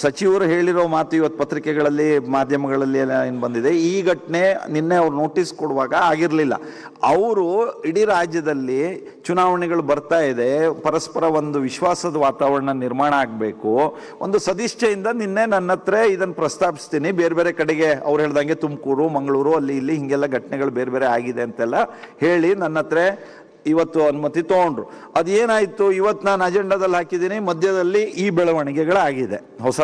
ಸಚಿವರು ಹೇಳಿರೋ ಮಾತು ಇವತ್ತು ಪತ್ರಿಕೆಗಳಲ್ಲಿ ಮಾಧ್ಯಮಗಳಲ್ಲಿ ಏನ್ ಬಂದಿದೆ, ಈ ಘಟನೆ ನಿನ್ನೆ ಅವ್ರು ನೋಟಿಸ್ ಕೊಡುವಾಗ ಆಗಿರ್ಲಿಲ್ಲ. ಅವರು ಇಡೀ ರಾಜ್ಯದಲ್ಲಿ ಚುನಾವಣೆಗಳು ಬರ್ತಾ ಇದೆ, ಪರಸ್ಪರ ಒಂದು ವಿಶ್ವಾಸದ ವಾತಾವರಣ ನಿರ್ಮಾಣ ಆಗ್ಬೇಕು, ಒಂದು ಸದಿಷ್ಠೆಯಿಂದ ನಿನ್ನೆ ನನ್ನ ಹತ್ರ ಇದನ್ನು ಪ್ರಸ್ತಾಪಿಸ್ತೀನಿ. ಬೇರೆ ಬೇರೆ ಕಡೆಗೆ ಅವ್ರು ಹೇಳ್ದಂಗೆ ತುಮಕೂರು, ಮಂಗಳೂರು, ಅಲ್ಲಿ ಇಲ್ಲಿ ಹಿಂಗೆಲ್ಲ ಘಟನೆಗಳು ಬೇರೆ ಬೇರೆ ಆಗಿದೆ ಅಂತೆಲ್ಲ ಹೇಳಿ ನನ್ನ ಹತ್ರ ಇವತ್ತು ಅನುಮತಿ ತಗೊಂಡ್ರು. ಅದೇನಾಯ್ತು, ಇವತ್ತು ನಾನು ಅಜೆಂಡಾದಲ್ಲಿ ಹಾಕಿದ್ದೀನಿ, ಮಧ್ಯದಲ್ಲಿ ಈ ಬೆಳವಣಿಗೆಗಳಾಗಿದೆ. ಹೊಸ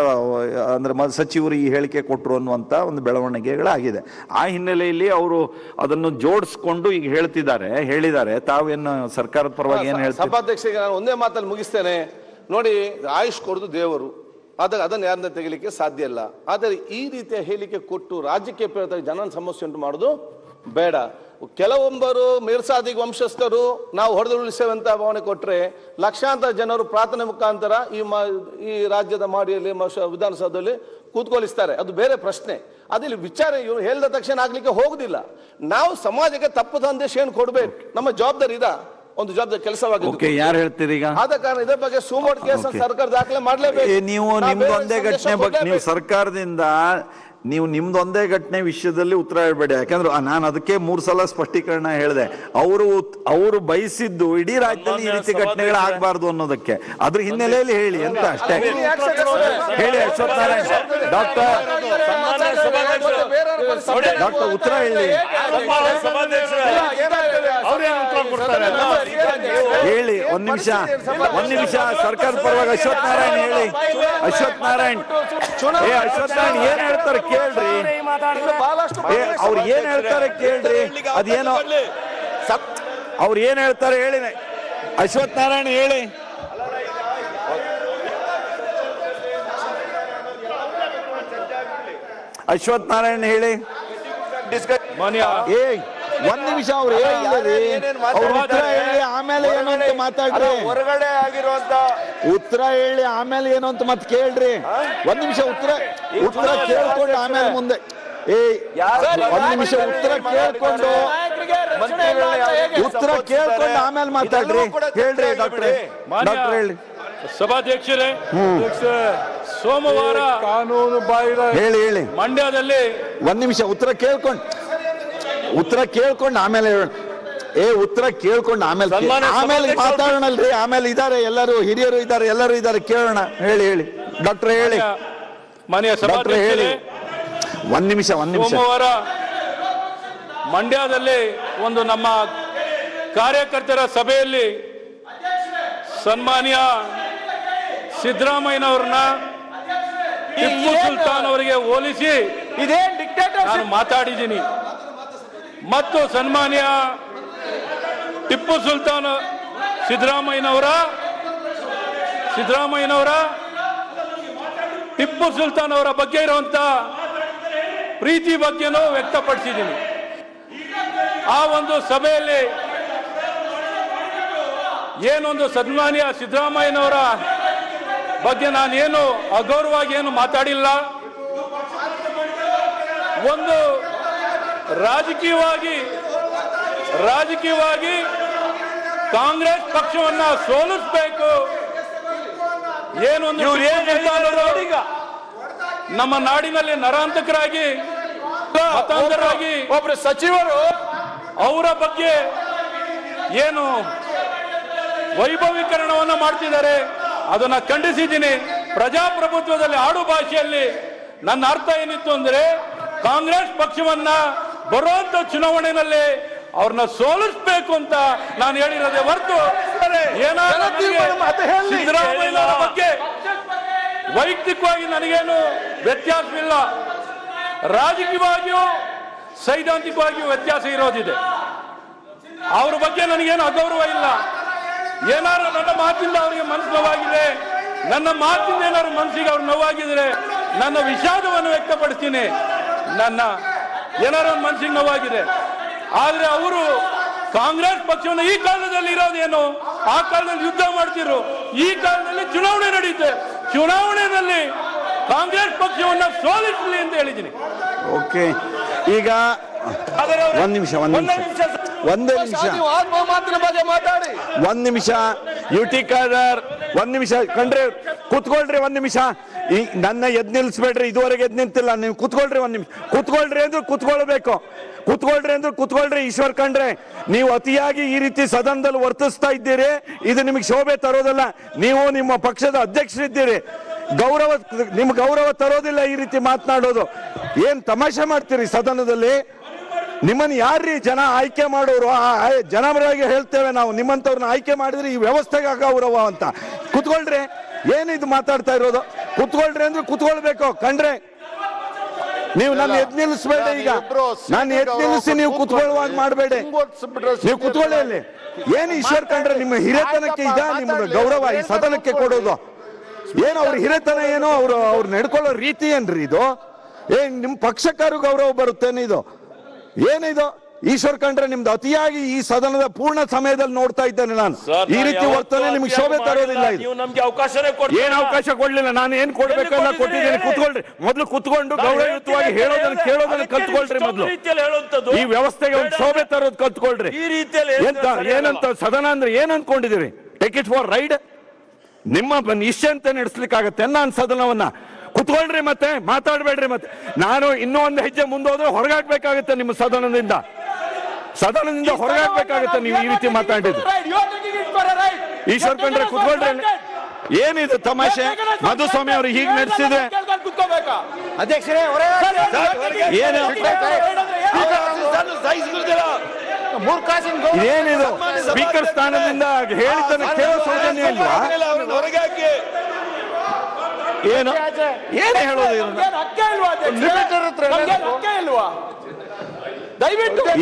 ಅಂದ್ರೆ ಸಚಿವರು ಈ ಹೇಳಿಕೆ ಕೊಟ್ಟರು ಅನ್ನುವಂಥ ಒಂದು ಬೆಳವಣಿಗೆಗಳಾಗಿದೆ. ಆ ಹಿನ್ನೆಲೆಯಲ್ಲಿ ಅವರು ಅದನ್ನು ಜೋಡಿಸ್ಕೊಂಡು ಈಗ ಹೇಳಿದ್ದಾರೆ. ತಾವೇನು ಸರ್ಕಾರದ ಪರವಾಗಿ ಏನು ಹೇಳ್ತಾರೆ? ಸಭಾಧ್ಯಕ್ಷರಿಗೆ ನಾನು ಒಂದೇ ಮಾತಲ್ಲಿ ಮುಗಿಸ್ತೇನೆ. ನೋಡಿ, ಆಯುಷ್ ಕೊಡೋದು ದೇವರು, ಅದನ್ನು ಯಾರನ್ನ ತೆಗಿಲಿಕ್ಕೆ ಸಾಧ್ಯ ಇಲ್ಲ. ಆದರೆ ಈ ರೀತಿಯ ಹೇಳಿಕೆ ಕೊಟ್ಟು ರಾಜ್ಯಕ್ಕೆ ಜನ ಸಮಸ್ಯೆ ಉಂಟು ಮಾಡೋದು ಬೇಡ. ಕೆಲವೊಬ್ಬರು ಮೀರ್ಸಾದಿಗ್ ವಂಶಸ್ಥರು ನಾವು ಹೊಡೆದು ಉಳಿಸುವಂತ ಭಾವನೆ ಕೊಟ್ಟರೆ ಲಕ್ಷಾಂತರ ಜನರು ಪ್ರಾರ್ಥನೆ ಮುಖಾಂತರ ಈ ರಾಜ್ಯದ ಮಾಡಿಯಲ್ಲಿ ವಿಧಾನಸೌಧದಲ್ಲಿ ಕೂತ್ಕೊಳಿಸ್ತಾರೆ. ಅದು ಬೇರೆ ಪ್ರಶ್ನೆ. ಅದಿಲ್ಲಿ ವಿಚಾರ ಇವರು ಹೇಳಿದ ತಕ್ಷಣ ಆಗ್ಲಿಕ್ಕೆ ಹೋಗುದಿಲ್ಲ. ನಾವು ಸಮಾಜಕ್ಕೆ ತಪ್ಪು ಸಂದೇಶ ಏನು ಕೊಡ್ಬೇಕು, ನಮ್ಮ ಜವಾಬ್ದಾರಿ ಒಂದು ಜವಾಬ್ದಾರಿ ಕೆಲಸವಾಗಿದೆ. ಯಾರು ಹೇಳ್ತೀರಿ ಈಗ? ಆದ ಕಾರಣ ಇದ್ರ ಬಗ್ಗೆ ಸುಮೋಟ್ ಕೇಸ್ ಸರ್ಕಾರ ದಾಖಲೆ ಮಾಡಲೇಬೇಕು. ನೀವು ನಿಮ್ದೊಂದೇ ಘಟನೆ ಬಗ್ಗೆ ನೀವು ಸರ್ಕಾರದಿಂದ ನೀವು ನಿಮ್ದೊಂದೇ ಘಟನೆ ವಿಷಯದಲ್ಲಿ ಉತ್ತರ ಹೇಳ್ಬೇಡಿ. ಯಾಕಂದ್ರೆ ನಾನು ಅದಕ್ಕೆ 3 ಸಲ ಸ್ಪಷ್ಟೀಕರಣ ಹೇಳಿದೆ. ಅವರು ಬಯಸಿದ್ದು ಇಡೀ ರಾಜ್ಯದಲ್ಲಿ ಈ ರೀತಿ ಘಟನೆಗಳು ಆಗ್ಬಾರ್ದು ಅನ್ನೋದಕ್ಕೆ. ಅದ್ರ ಹಿನ್ನೆಲೆಯಲ್ಲಿ ಹೇಳಿ ಅಂತ ಅಷ್ಟೇ ಹೇಳಿ. ಅಶ್ವಥ್ ನಾರಾಯಣ್ ಡಾಕ್ಟರ್ ಉತ್ತರ ಹೇಳಿ ಒಂದ್ ನಿಮಿಷ ಸರ್ಕಾರದ ಪರವಾಗಿ ಅಶ್ವಥ್ ನಾರಾಯಣ್ ಹೇಳಿ. ಅಶ್ವಥ್ ನಾರಾಯಣ್ ಏನ್ ಹೇಳ್ತಾರೆ ಕೇಳ್ರಿ. ಅವ್ರು ಏನ್ ಹೇಳ್ತಾರೆ ಕೇಳ್ರಿ. ಅದೇನೋ ಅವ್ರು ಏನ್ ಹೇಳ್ತಾರೆ ಹೇಳಿ. ಅಶ್ವಥ್ ನಾರಾಯಣ್ ಹೇಳಿ. ಅಶ್ವಥ್ ನಾರಾಯಣ್ ಹೇಳಿ. ಒಂದ್ ನಿಮಿಷ ಅವ್ರು ಅವ್ರ ಉತ್ತರ ಹೇಳಿ ಆಮೇಲೆ ಏನು ಅಂತ ಮಾತಾಡ್ರಿ. ಹೊರಗಡೆ ಆಗಿರುವಂತ ಉತ್ತರ ಹೇಳಿ ಆಮೇಲೆ ಏನು ಅಂತ ಮತ್ತೆ ಕೇಳ್ರಿ. ಒಂದ್ ನಿಮಿಷ ಉತ್ತರ ಕೇಳ್ಕೊಂಡು ಆಮೇಲೆ ಮುಂದೆ ಒಂದ್ ನಿಮಿಷ ಉತ್ತರ ಕೇಳ್ಕೊಂಡು ಆಮೇಲೆ ಮಾತಾಡ್ರಿ. ಹೇಳ್ರಿ ಡಾಕ್ಟ್ರೆ ಹೇಳಿ. ಸಭಾಧ್ಯಕ್ಷರೇ, ಸೋಮವಾರ ಕಾನೂನು ಬಾಹಿರ ಹೇಳಿ ಮಂಡ್ಯದಲ್ಲಿ ಒಂದ್ ನಿಮಿಷ ಉತ್ತರ ಕೇಳ್ಕೊಂಡು ಆಮೇಲೆ ಉತ್ತರ ಕೇಳ್ಕೊಂಡು ಆಮೇಲೆ ಮಾತಾಡೋಣಲ್ರಿ. ಆಮೇಲೆ ಇದಾರೆ ಎಲ್ಲರೂ ಹಿರಿಯರು ಇದ್ದಾರೆ, ಎಲ್ಲರೂ ಇದ್ದಾರೆ, ಕೇಳೋಣ. ಹೇಳಿ ಡಾಕ್ಟರ್ ಹೇಳಿ. ಮಾನ್ಯ ಡಾಕ್ಟರ್ ಹೇಳಿ. ಒಂದ್ ನಿಮಿಷ ಸೋಮವಾರ ಮಂಡ್ಯದಲ್ಲಿ ಒಂದು ನಮ್ಮ ಕಾರ್ಯಕರ್ತರ ಸಭೆಯಲ್ಲಿ ಸನ್ಮಾನ್ಯ ಸಿದ್ದರಾಮಯ್ಯನವ್ರನ್ನ ಟಿಪ್ಪು ಸುಲ್ತಾನ್ ಅವರಿಗೆ ಹೋಲಿಸಿ ನಾನು ಮಾತಾಡಿದ್ದೀನಿ. ಮತ್ತು ಸನ್ಮಾನ್ಯ ಟಿಪ್ಪು ಸುಲ್ತಾನ್ ಸಿದ್ದರಾಮಯ್ಯನವರ ಟಿಪ್ಪು ಸುಲ್ತಾನ್ ಅವರ ಬಗ್ಗೆ ಇರುವಂತ ಪ್ರೀತಿ ಬಗ್ಗೆನೂ ವ್ಯಕ್ತಪಡಿಸಿದ್ದೀನಿ. ಆ ಒಂದು ಸಭೆಯಲ್ಲಿ ಏನೊಂದು ಸನ್ಮಾನ್ಯ ಸಿದ್ದರಾಮಯ್ಯನವರ ಬಗ್ಗೆ ನಾನೇನು ಅಗೌರವಾಗಿ ಏನು ಮಾತಾಡಿಲ್ಲ. ಒಂದು ರಾಜಕೀಯವಾಗಿ ಕಾಂಗ್ರೆಸ್ ಪಕ್ಷವನ್ನ ಸೋಲಿಸಬೇಕು. ಏನೊಂದು ನಮ್ಮ ನಾಡಿನಲ್ಲಿ ನರಾಂತಕರಾಗಿ ಮತಾಂತರಾಗಿ ಒಬ್ಬರು ಸಚಿವರು ಅವರ ಬಗ್ಗೆ ಏನು ವೈಭವೀಕರಣವನ್ನ ಮಾಡ್ತಿದ್ದಾರೆ, ಅದನ್ನ ಖಂಡಿಸಿದ್ದೀನಿ. ಪ್ರಜಾಪ್ರಭುತ್ವದಲ್ಲಿ ಆಡು ಭಾಷೆಯಲ್ಲಿ ನನ್ನ ಅರ್ಥ ಏನಿತ್ತು ಅಂದ್ರೆ ಕಾಂಗ್ರೆಸ್ ಪಕ್ಷವನ್ನ ಬರುವಂತ ಚುನಾವಣೆಯಲ್ಲಿ ಅವ್ರನ್ನ ಸೋಲಿಸಬೇಕು ಅಂತ ನಾನು ಹೇಳಿರೋದೇ ಹೊರತು ಸಿದ್ದರಾಮಯ್ಯನವರ ಬಗ್ಗೆ ವೈಯಕ್ತಿಕವಾಗಿ ನನಗೇನು ವ್ಯತ್ಯಾಸವಿಲ್ಲ. ರಾಜಕೀಯವಾಗಿಯೂ ಸೈದ್ಧಾಂತಿಕವಾಗಿಯೂ ವ್ಯತ್ಯಾಸ ಇರೋದಿದೆ. ಅವ್ರ ಬಗ್ಗೆ ನನಗೇನು ಅಗೌರವ ಇಲ್ಲ. ಏನಾದ್ರು ನನ್ನ ಮಾತಿಂದ ಅವರಿಗೆ ಮನಸ್ಸು ನೋವಾಗಿದೆ, ನನ್ನ ಮಾತಿಂದ ಏನಾದ್ರು ಮನಸ್ಸಿಗೆ ಅವ್ರು ನೋವಾಗಿದ್ರೆ ನನ್ನ ವಿಷಾದವನ್ನು ವ್ಯಕ್ತಪಡಿಸ್ತೀನಿ. ನನ್ನ ಏನಾದ್ರು ಮನಸ್ಸಿಗೆ ನೋವಾಗಿದೆ. ಆದ್ರೆ ಅವರು ಕಾಂಗ್ರೆಸ್ ಪಕ್ಷವನ್ನು ಈ ಕಾಲದಲ್ಲಿ ಇರೋದೇನು, ಆ ಕಾಲದಲ್ಲಿ ಯುದ್ಧ ಮಾಡ್ತಿದ್ರು, ಈ ಕಾಲದಲ್ಲಿ ಚುನಾವಣೆ ನಡೆಯುತ್ತೆ, ಚುನಾವಣೆಯಲ್ಲಿ ಕಾಂಗ್ರೆಸ್ ಪಕ್ಷವನ್ನ ಸೋಲಿಸಲಿ ಅಂತ ಹೇಳಿದ್ದೀನಿ. ಓಕೆ, ಈಗ ಒಂದ್ ನಿಮಿಷ ಯುಟಿ ಖಾದರ್, ಒಂದ್ ನಿಮಿಷ ಕಂಡ್ರೆ ಕುತ್ಕೊಳ್ರಿ, ಒಂದ್ ನಿಮಿಷ. ಈ ನನ್ನ ಎದ್ ನಿಲ್ಸ್ಬೇಡ್ರಿ, ಇದುವರೆಗೆ ಎದ್ ನಿಂತಿಲ್ಲ. ನೀವು ಕುತ್ಕೊಳ್ರಿ, ಒಂದ್ ನಿಮಿಷ ಕುತ್ಕೊಳ್ರಿ ಅಂದ್ರೆ ಕುತ್ಕೊಳ್ಬೇಕು, ಕುತ್ಕೊಳ್ರಿ ಅಂದ್ರೆ ಕುತ್ಕೊಳ್ರಿ. ಈಶ್ವರ್ ಖಂಡ್ರೆ, ನೀವು ಅತಿಯಾಗಿ ಈ ರೀತಿ ಸದನದಲ್ಲಿ ವರ್ತಿಸ್ತಾ ಇದ್ದೀರಿ, ಇದು ನಿಮಗೆ ಶೋಭೆ ತರೋದಲ್ಲ. ನೀವು ನಿಮ್ಮ ಪಕ್ಷದ ಅಧ್ಯಕ್ಷರಿದ್ದೀರಿ, ನಿಮ್ ಗೌರವ ತರೋದಿಲ್ಲ ಈ ರೀತಿ ಮಾತನಾಡೋದು. ಏನ್ ತಮಾಷೆ ಮಾಡ್ತೀರಿ ಸದನದಲ್ಲಿ? ನಿಮ್ಮನ್ನು ಯಾರ್ರೀ ಜನ ಆಯ್ಕೆ ಮಾಡೋರು? ಜನಪರವಾಗಿ ಹೇಳ್ತೇವೆ ನಾವು, ನಿಮ್ಮಂತವ್ರನ್ನ ಆಯ್ಕೆ ಮಾಡಿದ್ರೆ ಈ ವ್ಯವಸ್ಥೆಗೆ ಅಗೌರವ ಅಂತ. ಕುತ್ಕೊಳ್ರಿ, ಏನಿದು ಮಾತಾಡ್ತಾ ಇರೋದು? ಕುತ್ಕೊಳ್ರಿ ಅಂದ್ರೆ ಕುತ್ಕೊಳ್ಬೇಕು ಕಂಡ್ರೆ. ನೀವು ನನ್ನ ಎದ್ ನಿಲ್ಲಿಸ್ಬೇಡಿ, ಈಗ ನಾನು ಎದ್ ನಿಲ್ಲಿಸಿ ನೀವು ಕುತ್ಕೊಳ್ಳುವಾಗ ಮಾಡಬೇಡಿ. ನೀವು ಕುತ್ಕೊಳ್ಳಿ ಅಲ್ಲಿ. ಏನು ಈಶ್ವರ್ ಖಂಡ್ರೆ, ನಿಮ್ಮ ಹಿರಿತನಕ್ಕೆ ಈಗ ನಿಮ್ಮ ಗೌರವ ಈ ಸದನಕ್ಕೆ ಕೊಡೋದು ಏನು? ಅವ್ರ ಹಿರಿತನ ಏನು? ಅವ್ರು ನಡ್ಕೊಳ್ಳೋ ರೀತಿ ಏನ್ರಿ ಇದು? ನಿಮ್ ಪಕ್ಷಕ್ಕಾರು ಗೌರವ ಬರುತ್ತೇನೆ ಇದು? ಏನಿದು ಈಶ್ವರ್ ಖಂಡ್ರೆ? ನಿಮ್ದು ಅತಿಯಾಗಿ ಈ ಸದನದ ಪೂರ್ಣ ಸಮಯದಲ್ಲಿ ನೋಡ್ತಾ ಇದ್ದೇನೆ ನಾನು. ಈ ರೀತಿ ವರ್ತನೆ ನಿಮ್ಗೆ ಶೋಭೆ ತರೋದಿಲ್ಲ. ಏನ್ ಅವಕಾಶ ಕೊಡ್ಲಿಲ್ಲ? ನಾನು ಏನ್ ಕೊಡ್ಬೇಕಲ್ಲ ಕೊಟ್ಟಿದ್ದೀನಿ. ಕುತ್ಕೊಳ್ರಿ, ಮೊದಲು ಕುತ್ಕೊಂಡು ಗೌರವಯುತವಾಗಿ ಹೇಳೋದನ್ನ ಕೇಳೋದನ್ನ ಕಲ್ತ್ಕೊಳ್ರಿ. ಮೊದಲು ಈ ವ್ಯವಸ್ಥೆಗೆ ಒಂದು ಶೋಭೆ ತರೋದು ಕಲ್ತ್ಕೊಳ್ರಿ. ಏನಂತ ಸದನ ಅಂದ್ರೆ ಏನ್ ಅನ್ಕೊಂಡಿದ್ದೀರಿ? Take it for ride? ನಿಮ್ಮ ಇಷ್ಟ ಅಂತ ನಡೆಸ್ಲಿಕ್ಕಾಗತ್ತೆ ನಾನು ಸದನವನ್ನ? ಕುತ್ಕೊಳ್ರಿ, ಮತ್ತೆ ಮಾತಾಡ್ಬೇಡ್ರಿ. ಮತ್ತೆ ನಾನು ಇನ್ನೂ ಒಂದು ಹೆಜ್ಜೆ ಮುಂದೆ ಹೋದ್ರೆ ಹೊರಗಾಕ್ಬೇಕಾಗತ್ತೆ, ನಿಮ್ಮ ಸದನದಿಂದ ಹೊರಗಾಕ್ಬೇಕಾಗತ್ತೆ ನೀವು ಈ ರೀತಿ ಮಾತಾಡಿದ್ದು. ಈಶ್ವರ್ ಖಂಡ್ರೆ ಕುತ್ಕೊಳ್ರಿ. ಏನಿದು ತಮಾಷೆ? ಮಧುಸ್ವಾಮಿ ಅವರು ಹೀಗೆ ನಡೆಸಿದ್ರೆ ಏನಿದು? ಸ್ಪೀಕರ್ ಸ್ಥಾನದಿಂದ ಹೇಳಿದ್ದನ್ನು ಕೇಳೋ ಸೌಜನ್ಯ ಇಲ್ವಾ? ಏನು ಹೇಳೋದು?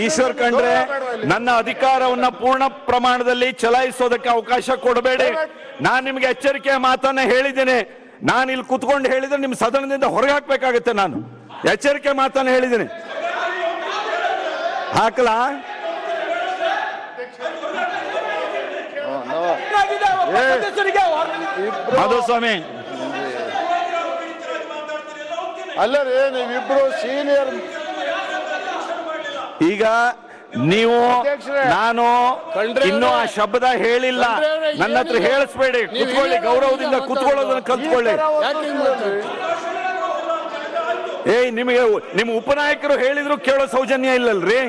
ಈಶ್ವರ್ ಖಂಡ್ರೆ, ನನ್ನ ಅಧಿಕಾರವನ್ನ ಪೂರ್ಣ ಪ್ರಮಾಣದಲ್ಲಿ ಚಲಾಯಿಸೋದಕ್ಕೆ ಅವಕಾಶ ಕೊಡಬೇಡಿ. ನಾನು ನಿಮ್ಗೆ ಎಚ್ಚರಿಕೆಯ ಮಾತನ್ನ ಹೇಳಿದ್ದೇನೆ. ನಾನು ಇಲ್ಲಿ ಕುತ್ಕೊಂಡು ಹೇಳಿದ್ರೆ ನಿಮ್ ಸದನದಿಂದ ಹೊರಗಾಕ್ಬೇಕಾಗತ್ತೆ. ನಾನು ಎಚ್ಚರಿಕೆ ಮಾತನ್ನ ಹೇಳಿದ್ದೀನಿ. ಹಾಕಲಾ? ಮಧುಸ್ವಾಮಿ, ಅಲ್ಲರೇ ನೀವಿಬ್ರು ಸೀನಿಯರ್. ಈಗ ನೀವು ನಾನು ಇನ್ನೂ ಆ ಶಬ್ದ ಹೇಳಿಲ್ಲ, ನನ್ನ ಹತ್ರ ಹೇಳಿಸ್ಬೇಡಿ. ಕುತ್ಕೊಳ್ಳಿ, ಗೌರವದಿಂದ ಕುತ್ಕೊಳ್ಳೋದನ್ನ ಕಲ್ತ್ಕೊಳ್ಳಿ. ನಿಮಗೆ ನಿಮ್ಮ ಉಪನಾಯಕರು ಹೇಳಿದ್ರು ಕೇಳೋ ಸೌಜನ್ಯ ಇಲ್ಲಲ್ರಿ?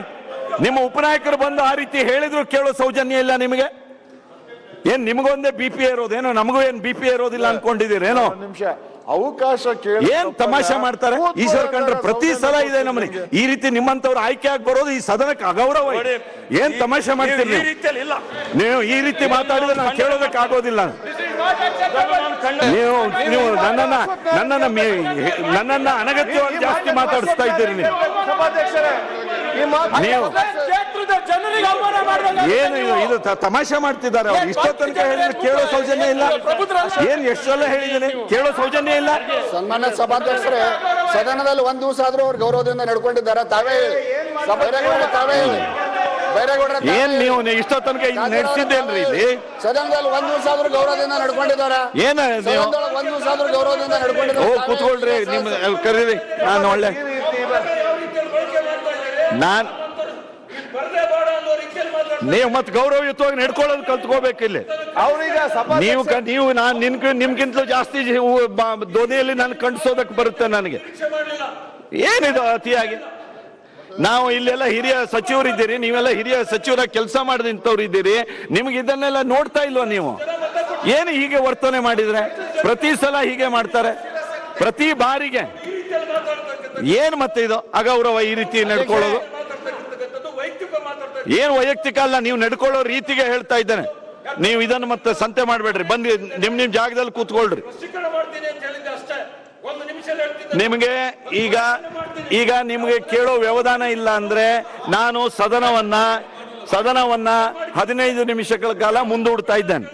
ನಿಮ್ಮ ಉಪನಾಯಕರು ಬಂದು ಆ ರೀತಿ ಹೇಳಿದ್ರು ಕೇಳೋ ಸೌಜನ್ಯ ಇಲ್ಲ ನಿಮಗೆ? ಏನ್ ನಿಮಗೊಂದೇ BP ಇರೋದೇನೋ? ನಮಗೂ ಏನ್ BP ಇರೋದಿಲ್ಲ ಅನ್ಕೊಂಡಿದ್ದೀರೇನೋ? ಅವಕಾಶ ಏನ್ ತಮಾಷೆ ಮಾಡ್ತಾರೆ ಈಶ್ವರ್ ಖಂಡ್ರೆ? ಪ್ರತಿ ಸಲ ಇದೆ ನಮ್ಮನೆ ಈ ರೀತಿ ನಿಮ್ಮಂತವ್ರು ಆಯ್ಕೆ ಆಗಿ ಬರೋದು ಈ ಸದನಕ್ಕೆ ಅಗೌರವ. ಏನ್ ತಮಾಷೆ ಮಾಡ್ತೀರಿ ನೀವು? ಈ ರೀತಿ ಮಾತಾಡಿದ್ರೆ ನಾವು ಕೇಳೋದಕ್ಕೆ ಆಗೋದಿಲ್ಲ. ನೀವು ನನ್ನನ್ನ ಅನಗತ್ಯವಾಗಿ ಜಾಸ್ತಿ ಮಾತಾಡಿಸ್ತಾ ಇದ್ದೀರಿ ನೀವು. ಏನು ಇದು ತಮಾಷೆ ಮಾಡ್ತಿದ್ದಾರೆ ಅವ್ರು? ಇಷ್ಟೋ ತನಕ ಹೇಳಿದ್ರೆ ಕೇಳೋ ಸೌಜನ್ಯ ಇಲ್ಲ. ಏನ್ ಎಷ್ಟೆಲ್ಲ ಹೇಳಿದ್ದೀನಿ, ಕೇಳೋ ಸೌಜನ್ಯ ಇಲ್ಲ. ಸನ್ಮಾನ್ಯ ಸಭಾಧ್ಯಕ್ಷರೇ, ಸದನದಲ್ಲಿ ಒಂದ್ ದಿವಸ ಆದ್ರೂ ಅವ್ರು ಗೌರವದಿಂದ ನಡ್ಕೊಂಡಿದ್ದಾರೆ. ತಾವೇ ಏನ್ ನೀವು ಇಷ್ಟೋ ತನಕ ನಡೆಸಿದ್ದೇನ್ರಿ ಇಲ್ಲಿ? ಸದನದಲ್ಲಿ ಒಂದ್ ದಿವಸ ಆದ್ರೂ ಗೌರವದಿಂದ ನಡ್ಕೊಂಡಿದ್ದಾರೆ. ಏನ ಒಂದ್ ದಿವಸ ಆದ್ರೂ ಗೌರವದಿಂದ ನಡ್ಕೊಂಡಿದ್ದಾರೆ. ಕೂತ್ಕೊಳ್ರಿ, ನಿಮ್ ಕರೀರಿ. ನಾನು ಒಳ್ಳೆ ನೀವು ಮತ್ತೆ ಗೌರವಯುತವಾಗಿ ನಡ್ಕೊಳ್ಳೋದು ಕಲ್ತ್ಕೋಬೇಕು ಇಲ್ಲಿ. ನೀವು ನಿಮ್ಗಿಂತಲೂ ಜಾಸ್ತಿ ಧ್ವನಿಯಲ್ಲಿ ನಾನು ಕಂಡಿಸೋದಕ್ಕೆ ಬರುತ್ತೆ ನನಗೆ. ಏನಿದು ಅತಿಯಾಗಿ? ನಾವು ಇಲ್ಲೆಲ್ಲ ಹಿರಿಯ ಸಚಿವರಿದ್ದೀರಿ, ನೀವೆಲ್ಲ ಹಿರಿಯ ಸಚಿವರ ಕೆಲಸ ಮಾಡಿದಂಥವ್ರು ಇದ್ದೀರಿ. ನಿಮ್ಗೆ ಇದನ್ನೆಲ್ಲ ನೋಡ್ತಾ ಇಲ್ವಾ ನೀವು? ಏನು ಹೀಗೆ ವರ್ತನೆ ಮಾಡಿದ್ರೆ? ಪ್ರತಿ ಸಲ ಹೀಗೆ ಮಾಡ್ತಾರೆ, ಪ್ರತಿ ಬಾರಿಗೆ. ಏನ್ ಮತ್ತೆ ಇದು ಅಗೌರವ ಈ ರೀತಿ ನಡ್ಕೊಳ್ಳೋದು? ಏನು ವೈಯಕ್ತಿಕ ಅಲ್ಲ, ನೀವು ನಡ್ಕೊಳ್ಳೋ ರೀತಿಗೆ ಹೇಳ್ತಾ ಇದ್ದೇನೆ. ನೀವು ಇದನ್ನು ಮತ್ತೆ ಸಂತೆ ಮಾಡ್ಬೇಡ್ರಿ. ಬಂದು ನಿಮ್ ಜಾಗದಲ್ಲಿ ಕೂತ್ಕೊಳ್ರಿ. ನಿಮಗೆ ಈಗ ನಿಮಗೆ ಕೇಳೋ ವ್ಯವಧಾನ ಇಲ್ಲ ಅಂದ್ರೆ ನಾನು ಸದನವನ್ನ 15 ನಿಮಿಷಗಳ ಕಾಲ ಮುಂದೂಡ್ತಾ ಇದ್ದೇನೆ.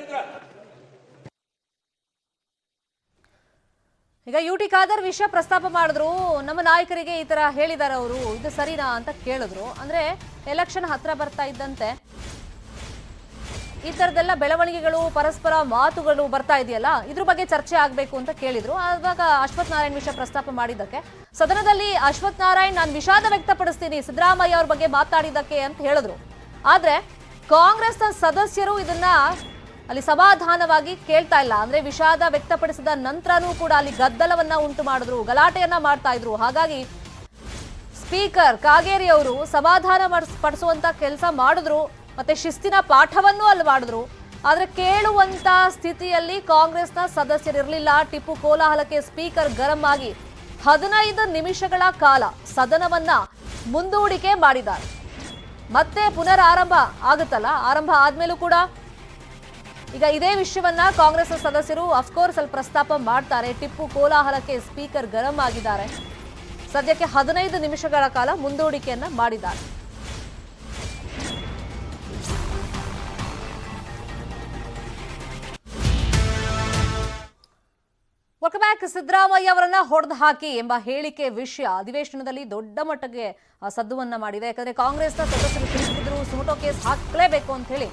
ಈಗ ಯುಟಿ ಖಾದರ್ ವಿಷಯ ಪ್ರಸ್ತಾಪ ಮಾಡಿದ್ರು. ನಮ್ಮ ನಾಯಕರಿಗೆ ಈ ತರ ಹೇಳಿದಾರೆ ಅವರು, ಇದು ಸರಿನಾ ಅಂತ ಕೇಳಿದ್ರು. ಅಂದ್ರೆ ಎಲೆಕ್ಷನ್ ಹತ್ರ ಬರ್ತಾ ಇದ್ದಂತೆ ಈ ತರದೆಲ್ಲ ಬೆಳವಣಿಗೆಗಳು, ಪರಸ್ಪರ ಮಾತುಗಳು ಬರ್ತಾ ಇದೆಯಲ್ಲ, ಇದ್ರ ಬಗ್ಗೆ ಚರ್ಚೆ ಆಗಬೇಕು ಅಂತ ಕೇಳಿದ್ರು. ಆವಾಗ ಅಶ್ವಥ್ ನಾರಾಯಣ್ ವಿಷಯ ಪ್ರಸ್ತಾಪ ಮಾಡಿದ್ದಕ್ಕೆ ಸದನದಲ್ಲಿ ಅಶ್ವಥ್ ನಾರಾಯಣ್ ನಾನು ವಿಷಾದ ವ್ಯಕ್ತಪಡಿಸ್ತೀನಿ ಸಿದ್ದರಾಮಯ್ಯ ಅವ್ರ ಬಗ್ಗೆ ಮಾತಾಡಿದ್ದಕ್ಕೆ ಅಂತ ಹೇಳಿದ್ರು. ಆದ್ರೆ ಕಾಂಗ್ರೆಸ್ನ ಸದಸ್ಯರು ಇದನ್ನ ಅಲ್ಲಿ ಸಮಾಧಾನವಾಗಿ ಕೇಳ್ತಾ ಇಲ್ಲ. ಅಂದ್ರೆ ವಿಷಾದ ವ್ಯಕ್ತಪಡಿಸಿದ ನಂತರನೂ ಕೂಡ ಅಲ್ಲಿ ಗದ್ದಲವನ್ನ ಉಂಟು ಮಾಡಿದ್ರು, ಗಲಾಟೆಯನ್ನ ಮಾಡ್ತಾ ಇದ್ರು. ಹಾಗಾಗಿ ಸ್ಪೀಕರ್ ಕಾಗೇರಿ ಅವರು ಸಮಾಧಾನ ಪಡಿಸುವಂತ ಕೆಲಸ ಮಾಡಿದ್ರು, ಮತ್ತೆ ಶಿಸ್ತಿನ ಪಾಠವನ್ನು ಅಲ್ಲಿ ಮಾಡಿದ್ರು. ಆದ್ರೆ ಕೇಳುವಂತ ಸ್ಥಿತಿಯಲ್ಲಿ ಕಾಂಗ್ರೆಸ್ನ ಸದಸ್ಯರಿರಲಿಲ್ಲ. ಟಿಪ್ಪು ಕೋಲಾಹಲಕ್ಕೆ ಸ್ಪೀಕರ್ ಗರಂ ಆಗಿ 15 ನಿಮಿಷಗಳ ಕಾಲ ಸದನವನ್ನ ಮುಂದೂಡಿಕೆ ಮಾಡಿದ್ದಾರೆ. ಮತ್ತೆ ಪುನರ್ ಆರಂಭ ಆಗುತ್ತಲ್ಲ, ಆರಂಭ ಆದ್ಮೇಲೂ ಕೂಡ ಈಗ ಇದೇ ವಿಷಯವನ್ನ ಕಾಂಗ್ರೆಸ್ ಸದಸ್ಯರು ಅಫ್ಕೋರ್ಸ್ ಅಲ್ಲಿ ಪ್ರಸ್ತಾಪ ಮಾಡ್ತಾರೆ. ಟಿಪ್ಪು ಕೋಲಾಹಲಕ್ಕೆ ಸ್ಪೀಕರ್ ಗರಂ ಆಗಿದ್ದಾರೆ. ಸದ್ಯಕ್ಕೆ 15 ನಿಮಿಷಗಳ ಕಾಲ ಮುಂದೂಡಿಕೆಯನ್ನ ಮಾಡಿದ್ದಾರೆ. Welcome back. ಸಿದ್ದರಾಮಯ್ಯ ಅವರನ್ನ ಹೊಡೆದು ಹಾಕಿ ಎಂಬ ಹೇಳಿಕೆ ವಿಷಯ ಅಧಿವೇಶನದಲ್ಲಿ ದೊಡ್ಡ ಮಟ್ಟಿಗೆ ಸದ್ದುವನ್ನ ಮಾಡಿದೆ. ಯಾಕಂದ್ರೆ ಕಾಂಗ್ರೆಸ್ನ ಸದಸ್ಯರು ತಿಳಿಸಿದ್ರು ಸುಮೋಟೋ ಕೇಸ್ ಹಾಕಲೇಬೇಕು ಅಂತ ಹೇಳಿ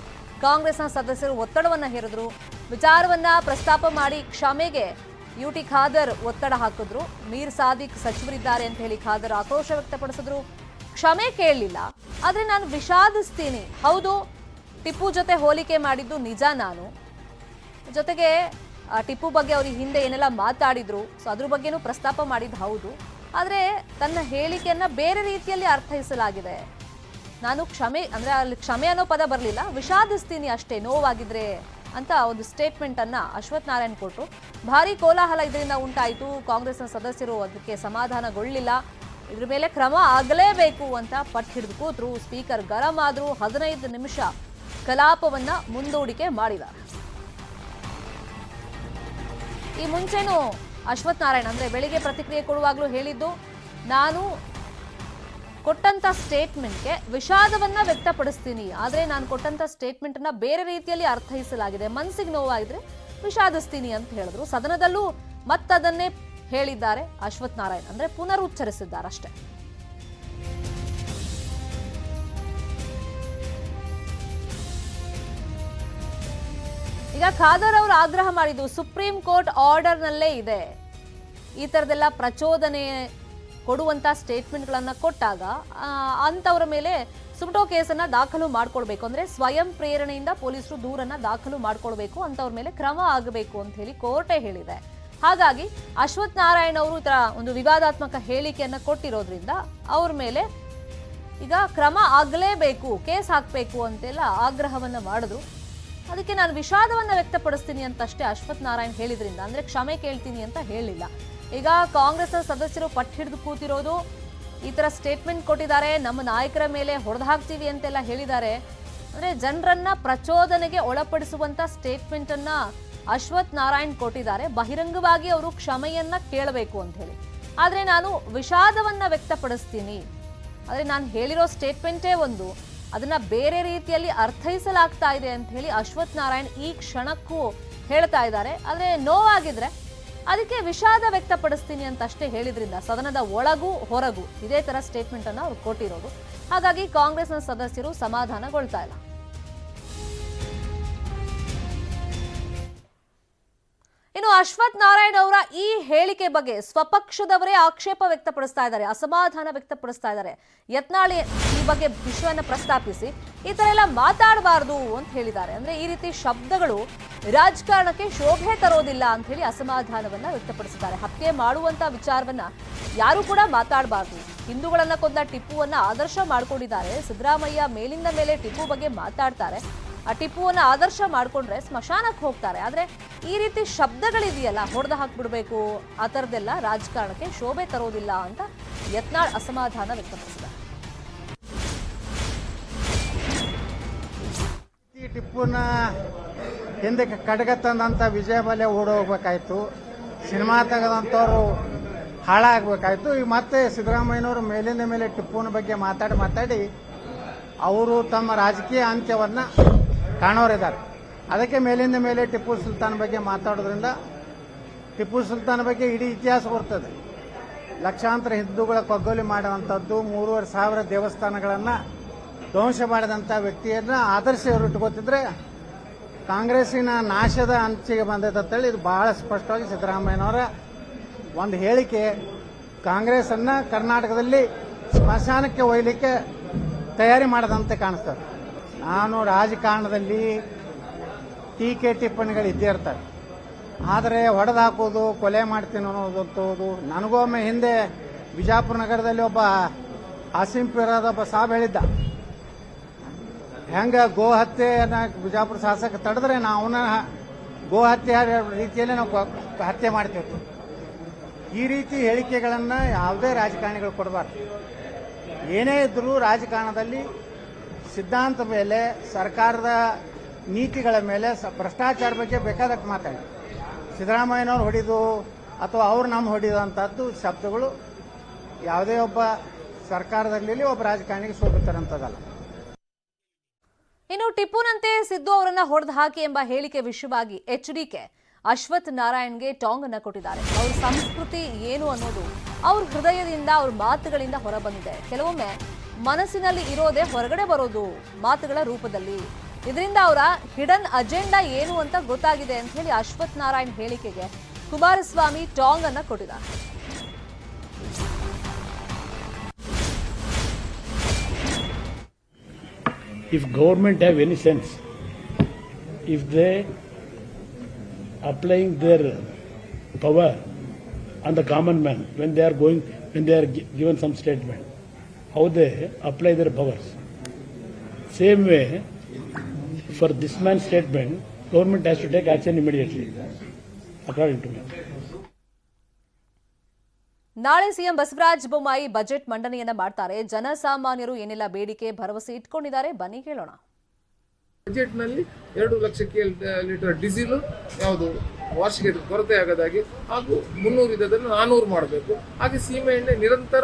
ಕಾಂಗ್ರೆಸ್ನ ಸದಸ್ಯರು ಒತ್ತಡವನ್ನ ಹೇರಿದ್ರು. ವಿಚಾರವನ್ನ ಪ್ರಸ್ತಾಪ ಮಾಡಿ ಕ್ಷಮೆಗೆ ಯುಟಿ ಖಾದರ್ ಒತ್ತಡ ಹಾಕಿದ್ರು. ಮೀರ್ ಸಾದಿಕ್ ಸಚಿವರಿದ್ದಾರೆ ಅಂತ ಹೇಳಿ ಖಾದರ್ ಆಕ್ರೋಶ ವ್ಯಕ್ತಪಡಿಸಿದ್ರು. ಕ್ಷಮೆ ಕೇಳಲಿಲ್ಲ, ಆದ್ರೆ ನಾನು ವಿಷಾದಿಸ್ತೀನಿ. ಹೌದು, ಟಿಪ್ಪು ಜೊತೆ ಹೋಲಿಕೆ ಮಾಡಿದ್ದು ನಿಜ. ನಾನು ಜೊತೆಗೆ ಟಿಪ್ಪು ಬಗ್ಗೆ ಅವ್ರಿಗೆ ಹಿಂದೆ ಏನೆಲ್ಲ ಮಾತಾಡಿದ್ರು, ಸೊ ಅದ್ರ ಬಗ್ಗೆನೂ ಪ್ರಸ್ತಾಪ ಮಾಡಿದ್ದು ಹೌದು. ಆದರೆ ತನ್ನ ಹೇಳಿಕೆಯನ್ನ ಬೇರೆ ರೀತಿಯಲ್ಲಿ ಅರ್ಥೈಸಲಾಗಿದೆ. ನಾನು ಕ್ಷಮೆ ಅಂದ್ರೆ ಅಲ್ಲಿ ಕ್ಷಮೆ ಅನ್ನೋ ಪದ ಬರಲಿಲ್ಲ, ವಿಷಾದಿಸ್ತೀನಿ ಅಷ್ಟೇ ನೋವಾಗಿದ್ರೆ ಅಂತ ಒಂದು ಸ್ಟೇಟ್ಮೆಂಟ್ ಅನ್ನ ಅಶ್ವಥ್ ನಾರಾಯಣ್ ಕೊಟ್ಟರು. ಭಾರಿ ಕೋಲಾಹಲ ಇದರಿಂದ ಉಂಟಾಯಿತು. ಕಾಂಗ್ರೆಸ್ನ ಸದಸ್ಯರು ಅದಕ್ಕೆ ಸಮಾಧಾನಗೊಳ್ಳಿಲ್ಲ. ಇದ್ರ ಮೇಲೆ ಕ್ರಮ ಆಗಲೇಬೇಕು ಅಂತ ಪಟ್ಟು ಹಿಡಿದು ಕೂತ್ರು. ಸ್ಪೀಕರ್ ಗರಂ ಆದ್ರು. 15 ನಿಮಿಷ ಕಲಾಪವನ್ನ ಮುಂದೂಡಿಕೆ ಮಾಡಿದ್ದಾರೆ. ಈ ಮುಂಚೆನೂ ಅಶ್ವಥ್ ನಾರಾಯಣ್ ಅಂದ್ರೆ ಬೆಳಿಗ್ಗೆ ಪ್ರತಿಕ್ರಿಯೆ ಕೊಡುವಾಗಲೂ ಹೇಳಿದ್ದು, ನಾನು ಕೊಟ್ಟಂತ ಸ್ಟೇಟ್ಮೆಂಟ್ಗೆ ವಿಷಾದವನ್ನ ವ್ಯಕ್ತಪಡಿಸ್ತೀನಿ, ಆದ್ರೆ ನಾನು ಕೊಟ್ಟಂತ ಸ್ಟೇಟ್ಮೆಂಟ್ ಅನ್ನ ಬೇರೆ ರೀತಿಯಲ್ಲಿ ಅರ್ಥೈಸಲಾಗಿದೆ, ಮನಸ್ಸಿಗೆ ನೋವಾಗಿದ್ರೆ ವಿಷಾದಿಸ್ತೀನಿ ಅಂತ ಹೇಳಿದ್ರು. ಸದನದಲ್ಲೂ ಮತ್ತದನ್ನೇ ಹೇಳಿದ್ದಾರೆ ಅಶ್ವಥ್ ನಾರಾಯಣ್, ಅಂದ್ರೆ ಪುನರುಚ್ಚರಿಸಿದ್ದಾರೆ ಅಷ್ಟೇ. ಈಗ ಖಾದರ್ ಅವರು ಆಗ್ರಹ ಮಾಡಿದ್ದು ಸುಪ್ರೀಂ ಕೋರ್ಟ್ ಆರ್ಡರ್ ನಲ್ಲೇ ಇದೆ. ಈ ತರದೆಲ್ಲ ಪ್ರಚೋದನೆ ಕೊಡುವಂತ ಸ್ಟೇಟ್ಮೆಂಟ್ಗಳನ್ನ ಕೊಟ್ಟಾಗ ಅಂತವರ ಮೇಲೆ ಸುಮೋಟೋ ಕೇಸನ್ನ ದಾಖಲು ಮಾಡ್ಕೊಳ್ಬೇಕು. ಅಂದ್ರೆ ಸ್ವಯಂ ಪ್ರೇರಣೆಯಿಂದ ಪೊಲೀಸರು ದೂರನ್ನ ದಾಖಲು ಮಾಡ್ಕೊಳ್ಬೇಕು, ಅಂತವ್ರ ಮೇಲೆ ಕ್ರಮ ಆಗಬೇಕು ಅಂತ ಹೇಳಿ ಕೋರ್ಟೇ ಹೇಳಿದೆ. ಹಾಗಾಗಿ ಅಶ್ವಥ್ ನಾರಾಯಣ್ ಅವರು ಈ ತರ ಒಂದು ವಿವಾದಾತ್ಮಕ ಹೇಳಿಕೆಯನ್ನ ಕೊಟ್ಟಿರೋದ್ರಿಂದ ಅವ್ರ ಮೇಲೆ ಈಗ ಕ್ರಮ ಆಗಲೇಬೇಕು, ಕೇಸ್ ಹಾಕಬೇಕು ಅಂತೆಲ್ಲ ಆಗ್ರಹವನ್ನ ಮಾಡಿದ್ರು. ಅದಕ್ಕೆ ನಾನು ವಿಷಾದವನ್ನ ವ್ಯಕ್ತಪಡಿಸ್ತೀನಿ ಅಂತಷ್ಟೇ ಅಶ್ವಥ್ ನಾರಾಯಣ್ ಹೇಳಿದ್ರಿಂದ, ಅಂದ್ರೆ ಕ್ಷಮೆ ಕೇಳ್ತೀನಿ ಅಂತ ಹೇಳಿಲ್ಲ. ಈಗ ಕಾಂಗ್ರೆಸ್ ಸದಸ್ಯರು ಪಟ್ಟು ಹಿಡಿದು ಕೂತಿರೋದು, ಈ ತರ ಸ್ಟೇಟ್ಮೆಂಟ್ ಕೊಟ್ಟಿದ್ದಾರೆ, ನಮ್ಮ ನಾಯಕರ ಮೇಲೆ ಹೊಡೆದು ಹಾಕ್ತೀವಿ ಅಂತೆಲ್ಲ ಹೇಳಿದ್ದಾರೆ. ಅಂದ್ರೆ ಜನರನ್ನ ಪ್ರಚೋದನೆಗೆ ಒಳಪಡಿಸುವಂತ ಸ್ಟೇಟ್ಮೆಂಟ್ ಅನ್ನ ಅಶ್ವಥ್ ನಾರಾಯಣ್ ಕೊಟ್ಟಿದ್ದಾರೆ. ಬಹಿರಂಗವಾಗಿ ಅವರು ಕ್ಷಮೆಯನ್ನ ಕೇಳಬೇಕು ಅಂತ ಹೇಳಿ. ಆದ್ರೆ ನಾನು ವಿಷಾದವನ್ನ ವ್ಯಕ್ತಪಡಿಸ್ತೀನಿ, ಆದ್ರೆ ನಾನು ಹೇಳಿರೋ ಸ್ಟೇಟ್ಮೆಂಟೇ ಒಂದು, ಅದನ್ನ ಬೇರೆ ರೀತಿಯಲ್ಲಿ ಅರ್ಥೈಸಲಾಗ್ತಾ ಇದೆ ಅಂತ ಹೇಳಿ ಅಶ್ವಥ್ ನಾರಾಯಣ್ ಈ ಕ್ಷಣಕ್ಕೂ ಹೇಳ್ತಾ ಇದ್ದಾರೆ. ಆದ್ರೆ ನೋವಾಗಿದ್ರೆ ಅದಕ್ಕೆ ವಿಷಾದ ವ್ಯಕ್ತಪಡಿಸ್ತೀನಿ ಅಂತ ಅಷ್ಟೇ ಹೇಳಿದ್ರಿಂದ ಸದನದ ಒಳಗೂ ಹೊರಗೂ ಇದೇ ತರ ಸ್ಟೇಟ್ಮೆಂಟ್ ಅನ್ನ ಅವ್ರು ಕೊಟ್ಟಿರೋದು. ಹಾಗಾಗಿ ಕಾಂಗ್ರೆಸ್ನ ಸದಸ್ಯರು ಸಮಾಧಾನಗೊಳ್ತಾ ಇಲ್ಲ. ಇನ್ನು ಅಶ್ವಥ್ ನಾರಾಯಣ್ ಅವರ ಈ ಹೇಳಿಕೆ ಬಗ್ಗೆ ಸ್ವಪಕ್ಷದವರೇ ಆಕ್ಷೇಪ ವ್ಯಕ್ತಪಡಿಸ್ತಾ ಇದ್ದಾರೆ, ಅಸಮಾಧಾನ ವ್ಯಕ್ತಪಡಿಸ್ತಾ ಇದ್ದಾರೆ. ಯತ್ನಾಳ್ ಈ ಬಗ್ಗೆ ವಿಷಯವನ್ನ ಪ್ರಸ್ತಾಪಿಸಿ ಈ ತರ ಎಲ್ಲ ಮಾತಾಡಬಾರ್ದು ಅಂತ ಹೇಳಿದ್ದಾರೆ. ಅಂದ್ರೆ ಈ ರೀತಿ ಶಬ್ದಗಳು ರಾಜಕಾರಣಕ್ಕೆ ಶೋಭೆ ತರೋದಿಲ್ಲ ಅಂತ ಹೇಳಿ ಅಸಮಾಧಾನವನ್ನ ವ್ಯಕ್ತಪಡಿಸಿದ್ದಾರೆ. ಹತ್ಯೆ ಮಾಡುವಂತ ವಿಚಾರವನ್ನ ಯಾರು ಕೂಡ ಮಾತಾಡಬಾರ್ದು. ಹಿಂದೂಗಳನ್ನ ಕೊಂದ ಟಿಪ್ಪುವನ್ನ ಆದರ್ಶ ಮಾಡ್ಕೊಂಡಿದ್ದಾರೆ. ಸಿದ್ದರಾಮಯ್ಯ ಮೇಲಿಂದ ಮೇಲೆ ಟಿಪ್ಪು ಬಗ್ಗೆ ಮಾತಾಡ್ತಾರೆ. ಆ ಟಿಪ್ಪುವನ್ನ ಆದರ್ಶ ಮಾಡ್ಕೊಂಡ್ರೆ ಸ್ಮಶಾನಕ್ಕೆ ಹೋಗ್ತಾರೆ. ಆದ್ರೆ ಈ ರೀತಿ ಶಬ್ದಗಳಿದೆಯಲ್ಲ, ಹೊಡೆದು ಹಾಕ್ಬಿಡ್ಬೇಕು, ಆ ಥರದ್ದೆಲ್ಲ ರಾಜಕಾರಣಕ್ಕೆ ಶೋಭೆ ತರೋದಿಲ್ಲ ಅಂತ ಯತ್ನಾಳ್ ಅಸಮಾಧಾನ ವ್ಯಕ್ತಪಡಿಸಿದ್ದಾರೆ. ಟಿಪ್ಪುನ ಹಿಂದೆ ಕಡಗ ತಂದಂತ ವಿಜಯ ಮಲ್ಯ ಓಡೋಗ್ಬೇಕಾಯ್ತು, ಸಿನಿಮಾ ತೆಗೆದಂಥವ್ರು ಹಾಳಾಗಬೇಕಾಯ್ತು. ಈಗ ಮತ್ತೆ ಸಿದ್ದರಾಮಯ್ಯನವರು ಮೇಲಿಂದ ಮೇಲೆ ಟಿಪ್ಪುನ ಬಗ್ಗೆ ಮಾತಾಡಿ ಅವರು ತಮ್ಮ ರಾಜಕೀಯ ಅಂತ್ಯವನ್ನ ಕಾಣೋರಿದ್ದಾರೆ. ಅದಕ್ಕೆ ಮೇಲಿಂದ ಮೇಲೆ ಟಿಪ್ಪು ಸುಲ್ತಾನ್ ಬಗ್ಗೆ ಮಾತಾಡೋದ್ರಿಂದ ಟಿಪ್ಪು ಸುಲ್ತಾನ್ ಬಗ್ಗೆ ಇಡೀ ಇತಿಹಾಸ ಬರ್ತದೆ. ಲಕ್ಷಾಂತರ ಹಿಂದೂಗಳ ಕೊಗ್ಗೊಲೆ ಮಾಡುವಂಥದ್ದು, 3,500 ದೇವಸ್ಥಾನಗಳನ್ನು ಧ್ವಂಸ ಮಾಡಿದಂಥ ವ್ಯಕ್ತಿಯನ್ನ ಆದರ್ಶ ಇಟ್ಕೋತಿದ್ರೆ ಕಾಂಗ್ರೆಸ್ಸಿನ ನಾಶದ ಅಂಚಿಗೆ ಬಂದೈತೆ ಅಂತೇಳಿ ಇದು ಬಹಳ ಸ್ಪಷ್ಟವಾಗಿ ಸಿದ್ದರಾಮಯ್ಯನವರ ಒಂದು ಹೇಳಿಕೆ. ಕಾಂಗ್ರೆಸ್ ಅನ್ನ ಕರ್ನಾಟಕದಲ್ಲಿ ಸ್ಮಶಾನಕ್ಕೆ ಒಯ್ಯಲಿಕ್ಕೆ ತಯಾರಿ ಮಾಡದಂತೆ ಕಾಣಿಸ್ತದೆ. ನಾನು ರಾಜಕಾರಣದಲ್ಲಿ ಟೀಕೆ ಟಿಪ್ಪಣಿಗಳು ಇದ್ದೇ ಇರ್ತವೆ, ಆದರೆ ಹೊಡೆದು ಹಾಕೋದು, ಕೊಲೆ ಮಾಡ್ತೀನಿ ಅನ್ನೋದು ನನಗೊಮ್ಮೆ ಹಿಂದೆ ಬಿಜಾಪುರ ನಗರದಲ್ಲಿ ಒಬ್ಬ ಆಸಿಂಪಿರಾದ ಒಬ್ಬ ಸಾಬ್ ಹೇಳಿದ್ದ, ಹೆಂಗ ಗೋ ಹತ್ಯೆಯನ್ನ ಬಿಜಾಪುರ ಶಾಸಕ ತಡೆದ್ರೆ ನಾವು ಅವನ ಗೋ ಹತ್ಯೆ ರೀತಿಯಲ್ಲಿ ನಾವು ಹತ್ಯೆ ಮಾಡ್ತೀವಿ. ಈ ರೀತಿ ಹೇಳಿಕೆಗಳನ್ನು ಯಾವುದೇ ರಾಜಕಾರಣಿಗಳು ಕೊಡಬಾರ್ದು. ಏನೇ ಇದ್ರೂ ರಾಜಕಾರಣದಲ್ಲಿ ಸಿದ್ಧಾಂತ ಮೇಲೆ, ಸರ್ಕಾರದ ನೀತಿಗಳ ಮೇಲೆ, ಭ್ರಷ್ಟಾಚಾರ ಬಗ್ಗೆ ಬೇಕಾದಕ್ಕೆ ಮಾತಾಡಿ. ಸಿದ್ದರಾಮಯ್ಯನವ್ರು ಹೊಡಿದು ಅಥವಾ ಅವ್ರು ನಮ್ಮ ಹೊಡಿದು ಅಂತದ್ದು ಶಬ್ದಗಳು ಯಾವುದೇ ಒಬ್ಬ ಸರ್ಕಾರದಲ್ಲಿ ಒಬ್ಬ ರಾಜಕಾರಣಿಗೆ ಶೋಭಿತರಂತದಲ್ಲ. ಇನ್ನು ಟಿಪ್ಪುನಂತೆ ಸಿದ್ದು ಅವರನ್ನ ಹೊಡೆದು ಹಾಕಿ ಎಂಬ ಹೇಳಿಕೆ ವಿಷಯವಾಗಿ ಎಚ್ಡಿಕೆ ಅಶ್ವಥ್ ನಾರಾಯಣ್ಗೆ ಟಾಂಗ್ ಅನ್ನ ಕೊಟ್ಟಿದ್ದಾರೆ. ಅವ್ರ ಸಂಸ್ಕೃತಿ ಏನು ಅನ್ನೋದು ಅವ್ರ ಹೃದಯದಿಂದ, ಅವ್ರ ಮಾತುಗಳಿಂದ ಹೊರಬಂದಿದೆ. ಕೆಲವೊಮ್ಮೆ ಮನಸ್ಸಿನಲ್ಲಿ ಇರೋದೇ ಹೊರಗಡೆ ಬರೋದು ಮಾತುಗಳ ರೂಪದಲ್ಲಿ. ಇದರಿಂದ ಅವರ ಹಿಡನ್ ಅಜೆಂಡಾ ಏನು ಅಂತ ಗೊತ್ತಾಗಿದೆ ಅಂತ ಹೇಳಿ ಅಶ್ವಥ್ ನಾರಾಯಣ್ ಹೇಳಿಕೆಗೆ ಕುಮಾರಸ್ವಾಮಿ ಟಾಂಗ್ ಅನ್ನ ಕೊಟ್ಟಿದ್ದಾರೆ. If government have any sense, if they applying their power on the common man when they are given some statement, how they apply their powers. Same way, for this man's statement, government has to take action immediately, according to me. ನಾಳೆ CM Basavaraj Bommai budget ಮಂಡನೆಯನ್ನ ಮಾಡ್ತಾರೆ. ಜನಸಾಮಾನ್ಯರು ಏನೆಲ್ಲ ಬೇಡಿಕೆ, ಭರವಸೆ ಇಟ್ಕೊಂಡಿದ್ದಾರೆ ಬನ್ನಿ ಕೇಳೋಣ. Budget ನಲ್ಲಿ 2 ಲಕ್ಷ ಲೀಟರ್ ಡೀಸೆಲ್ ಯಾವುದು ವಾರ್ಷಿಕ ಕೊರತೆ ಆಗದಾಗಿ ಹಾಗೂ 300 ಇದ್ದದನ್ನು 400 ಮಾಡಬೇಕು. ಹಾಗೆ ಸೀಮೆ ಎಣ್ಣೆ ನಿರಂತರ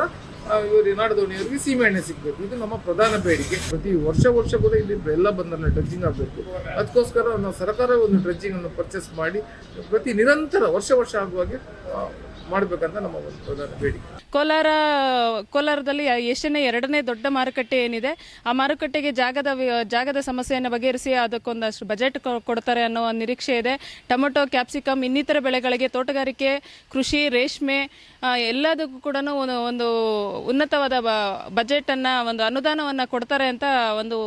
ನಾಡದೋಣಿಯವರಿಗೆ ಸೀಮೆ ಎಣ್ಣೆ ಸಿಗಬೇಕು. ಇದು ನಮ್ಮ ಪ್ರಧಾನ ಬೇಡಿಕೆ. ಪ್ರತಿ ವರ್ಷ ಕೂಡ ಇಲ್ಲಿ ಎಲ್ಲ ಬಂದನ್ನ ಡ್ರೆಜ್ಜಿಂಗ್ ಆಗಬೇಕು. ಅದಕ್ಕೋಸ್ಕರ ನಾವು ಸರ್ಕಾರ ಒಂದು ಡ್ರೆಜ್ಜಿಂಗ್ ಅನ್ನು ಪರ್ಚೇಸ್ ಮಾಡಿ ಪ್ರತಿ ನಿರಂತರ ವರ್ಷ ಆಗುವಾಗೆ ಮಾಡಬೇಕಂತ ನಮ್ಮ ಒಂದು ಪ್ರಧಾನ ಬೇಡಿಕೆ. ಕೋಲಾರದಲ್ಲಿ ಏಷ್ಯನ್ 2ನೇ ದೊಡ್ಡ ಮಾರುಕಟ್ಟೆ ಏನಿದೆ, ಆ ಮಾರುಕಟ್ಟೆಗೆ ಜಾಗದ ಸಮಸ್ಯೆಯನ್ನು ಬಗೆಹರಿಸಿ ಅದಕ್ಕೊಂದಷ್ಟು ಬಜೆಟ್ ಕೊಡ್ತಾರೆ ಅನ್ನೋ ನಿರೀಕ್ಷೆ ಇದೆ. ಟೊಮೆಟೊ, ಕ್ಯಾಪ್ಸಿಕಮ್, ಇನ್ನಿತರ ಬೆಳೆಗಳಿಗೆ, ತೋಟಗಾರಿಕೆ, ಕೃಷಿ, ರೇಷ್ಮೆ ಎಲ್ಲದಕ್ಕೂ ಕೂಡ ಒಂದು ಉನ್ನತವಾದ ಬಜೆಟ್ ಅನ್ನ, ಒಂದು ಅನುದಾನವನ್ನ ಕೊಡ್ತಾರೆ ಅಂತ ಒಂದು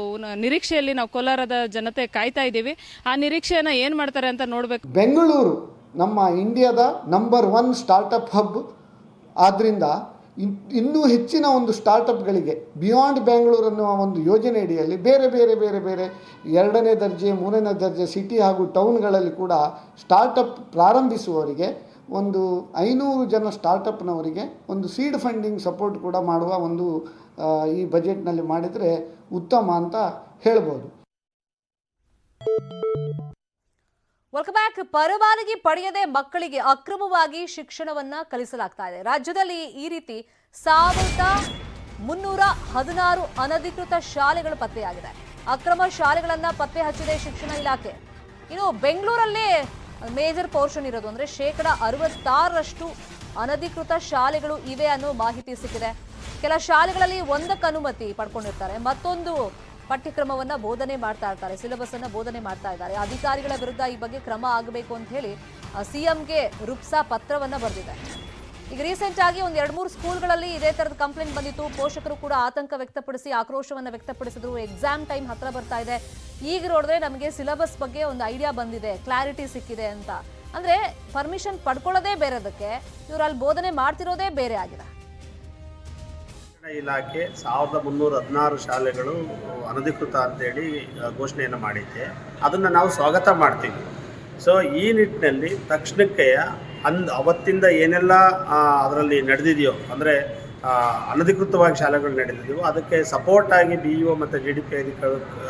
ನಿರೀಕ್ಷೆಯಲ್ಲಿ ನಾವು ಕೋಲಾರದ ಜನತೆ ಕಾಯ್ತಾ ಇದ್ದೀವಿ. ಆ ನಿರೀಕ್ಷೆಯನ್ನ ಏನ್ ಮಾಡ್ತಾರೆ ಅಂತ ನೋಡ್ಬೇಕು. ಬೆಂಗಳೂರು ನಮ್ಮ ಇಂಡಿಯಾದ ನಂಬರ್ 1 ಸ್ಟಾರ್ಟಪ್ ಹಬ್ ಆದ್ದರಿಂದ ಇನ್ನೂ ಹೆಚ್ಚಿನ ಒಂದು ಸ್ಟಾರ್ಟಪ್ಗಳಿಗೆ ಬಿಯಾಂಡ್ ಬೆಂಗಳೂರು ಅನ್ನುವ ಒಂದು ಯೋಜನೆ ಅಡಿಯಲ್ಲಿ ಬೇರೆ 2ನೇ ದರ್ಜೆ 3ನೇ ದರ್ಜೆ ಸಿಟಿ ಹಾಗೂ ಟೌನ್ಗಳಲ್ಲಿ ಕೂಡ ಸ್ಟಾರ್ಟಪ್ ಪ್ರಾರಂಭಿಸುವವರಿಗೆ ಒಂದು 500 ಜನ ಸ್ಟಾರ್ಟಪ್ನವರಿಗೆ ಒಂದು ಸೀಡ್ ಫಂಡಿಂಗ್ ಸಪೋರ್ಟ್ ಕೂಡ ಮಾಡುವ ಒಂದು ಈ ಬಜೆಟ್ನಲ್ಲಿ ಮಾಡಿದರೆ ಉತ್ತಮ ಅಂತ ಹೇಳ್ಬೋದು. Welcome back. ಪರವಾನಗಿ ಪಡೆಯದೆ ಮಕ್ಕಳಿಗೆ ಅಕ್ರಮವಾಗಿ ಶಿಕ್ಷಣವನ್ನ ಕಲಿಸಲಾಗ್ತಾ ಇದೆ. ರಾಜ್ಯದಲ್ಲಿ ಈ ರೀತಿ 1316 ಅನಧಿಕೃತ ಶಾಲೆಗಳು ಪತ್ತೆಯಾಗಿದೆ. ಅಕ್ರಮ ಶಾಲೆಗಳನ್ನ ಪತ್ತೆ ಹಚ್ಚಿದೆ ಶಿಕ್ಷಣ ಇಲಾಖೆ. ಇನ್ನು ಬೆಂಗಳೂರಲ್ಲೇ ಮೇಜರ್ ಪೋರ್ಷನ್ ಇರೋದು, ಅಂದ್ರೆ 66% ಅನಧಿಕೃತ ಶಾಲೆಗಳು ಇವೆ ಅನ್ನೋ ಮಾಹಿತಿ ಸಿಕ್ಕಿದೆ. ಕೆಲ ಶಾಲೆಗಳಲ್ಲಿ ಒಂದಕ್ಕೆ ಅನುಮತಿ ಪಡ್ಕೊಂಡಿರ್ತಾರೆ, ಮತ್ತೊಂದು ಪಠ್ಯಕ್ರಮವನ್ನ ಬೋಧನೆ ಮಾಡ್ತಾ ಇರ್ತಾರೆ, ಸಿಲೆಬಸ್ ಅನ್ನ ಬೋಧನೆ ಮಾಡ್ತಾ ಇದ್ದಾರೆ. ಅಧಿಕಾರಿಗಳ ವಿರುದ್ಧ ಈ ಬಗ್ಗೆ ಕ್ರಮ ಆಗಬೇಕು ಅಂತ ಹೇಳಿ ಸಿಎಂಗೆ ರುಪ್ಸಾ ಪತ್ರವನ್ನ ಬರೆದಿದೆ. ಈಗ ರೀಸೆಂಟ್ ಆಗಿ ಒಂದು 2-3 ಸ್ಕೂಲ್ಗಳಲ್ಲಿ ಇದೇ ತರದ ಕಂಪ್ಲೇಂಟ್ ಬಂದಿತ್ತು. ಪೋಷಕರು ಕೂಡ ಆತಂಕ ವ್ಯಕ್ತಪಡಿಸಿ ಆಕ್ರೋಶವನ್ನ ವ್ಯಕ್ತಪಡಿಸಿದ್ರು. ಎಕ್ಸಾಮ್ ಟೈಮ್ ಹತ್ರ ಬರ್ತಾ ಇದೆ, ಈಗ ನೋಡಿದ್ರೆ ನಮಗೆ ಸಿಲೆಬಸ್ ಬಗ್ಗೆ ಒಂದು ಐಡಿಯಾ ಬಂದಿದೆ, ಕ್ಲಾರಿಟಿ ಸಿಕ್ಕಿದೆ ಅಂತ. ಅಂದ್ರೆ ಪರ್ಮಿಷನ್ ಪಡ್ಕೊಳ್ಳೋದೇ ಬೇರೆದಕ್ಕೆ, ಇವ್ರು ಅಲ್ಲಿ ಬೋಧನೆ ಮಾಡ್ತಿರೋದೇ ಬೇರೆ ಆಗಿದೆ. ಇಲಾಖೆ 1316 ಶಾಲೆಗಳು ಅನಧಿಕೃತ ಅಂತೇಳಿ ಘೋಷಣೆಯನ್ನು ಮಾಡಿದ್ದೆ. ಅದನ್ನು ನಾವು ಸ್ವಾಗತ ಮಾಡ್ತೀವಿ. ಸೊ ಈ ನಿಟ್ಟಿನಲ್ಲಿ ತಕ್ಷಣಕ್ಕೆ ಅವತ್ತಿಂದ ಏನೆಲ್ಲ ಅದರಲ್ಲಿ ನಡೆದಿದೆಯೋ, ಅಂದರೆ ಅನಧಿಕೃತವಾಗಿ ಶಾಲೆಗಳು ನಡೆದಿದೆಯೋ ಅದಕ್ಕೆ ಸಪೋರ್ಟಾಗಿ BEO ಮತ್ತು GDP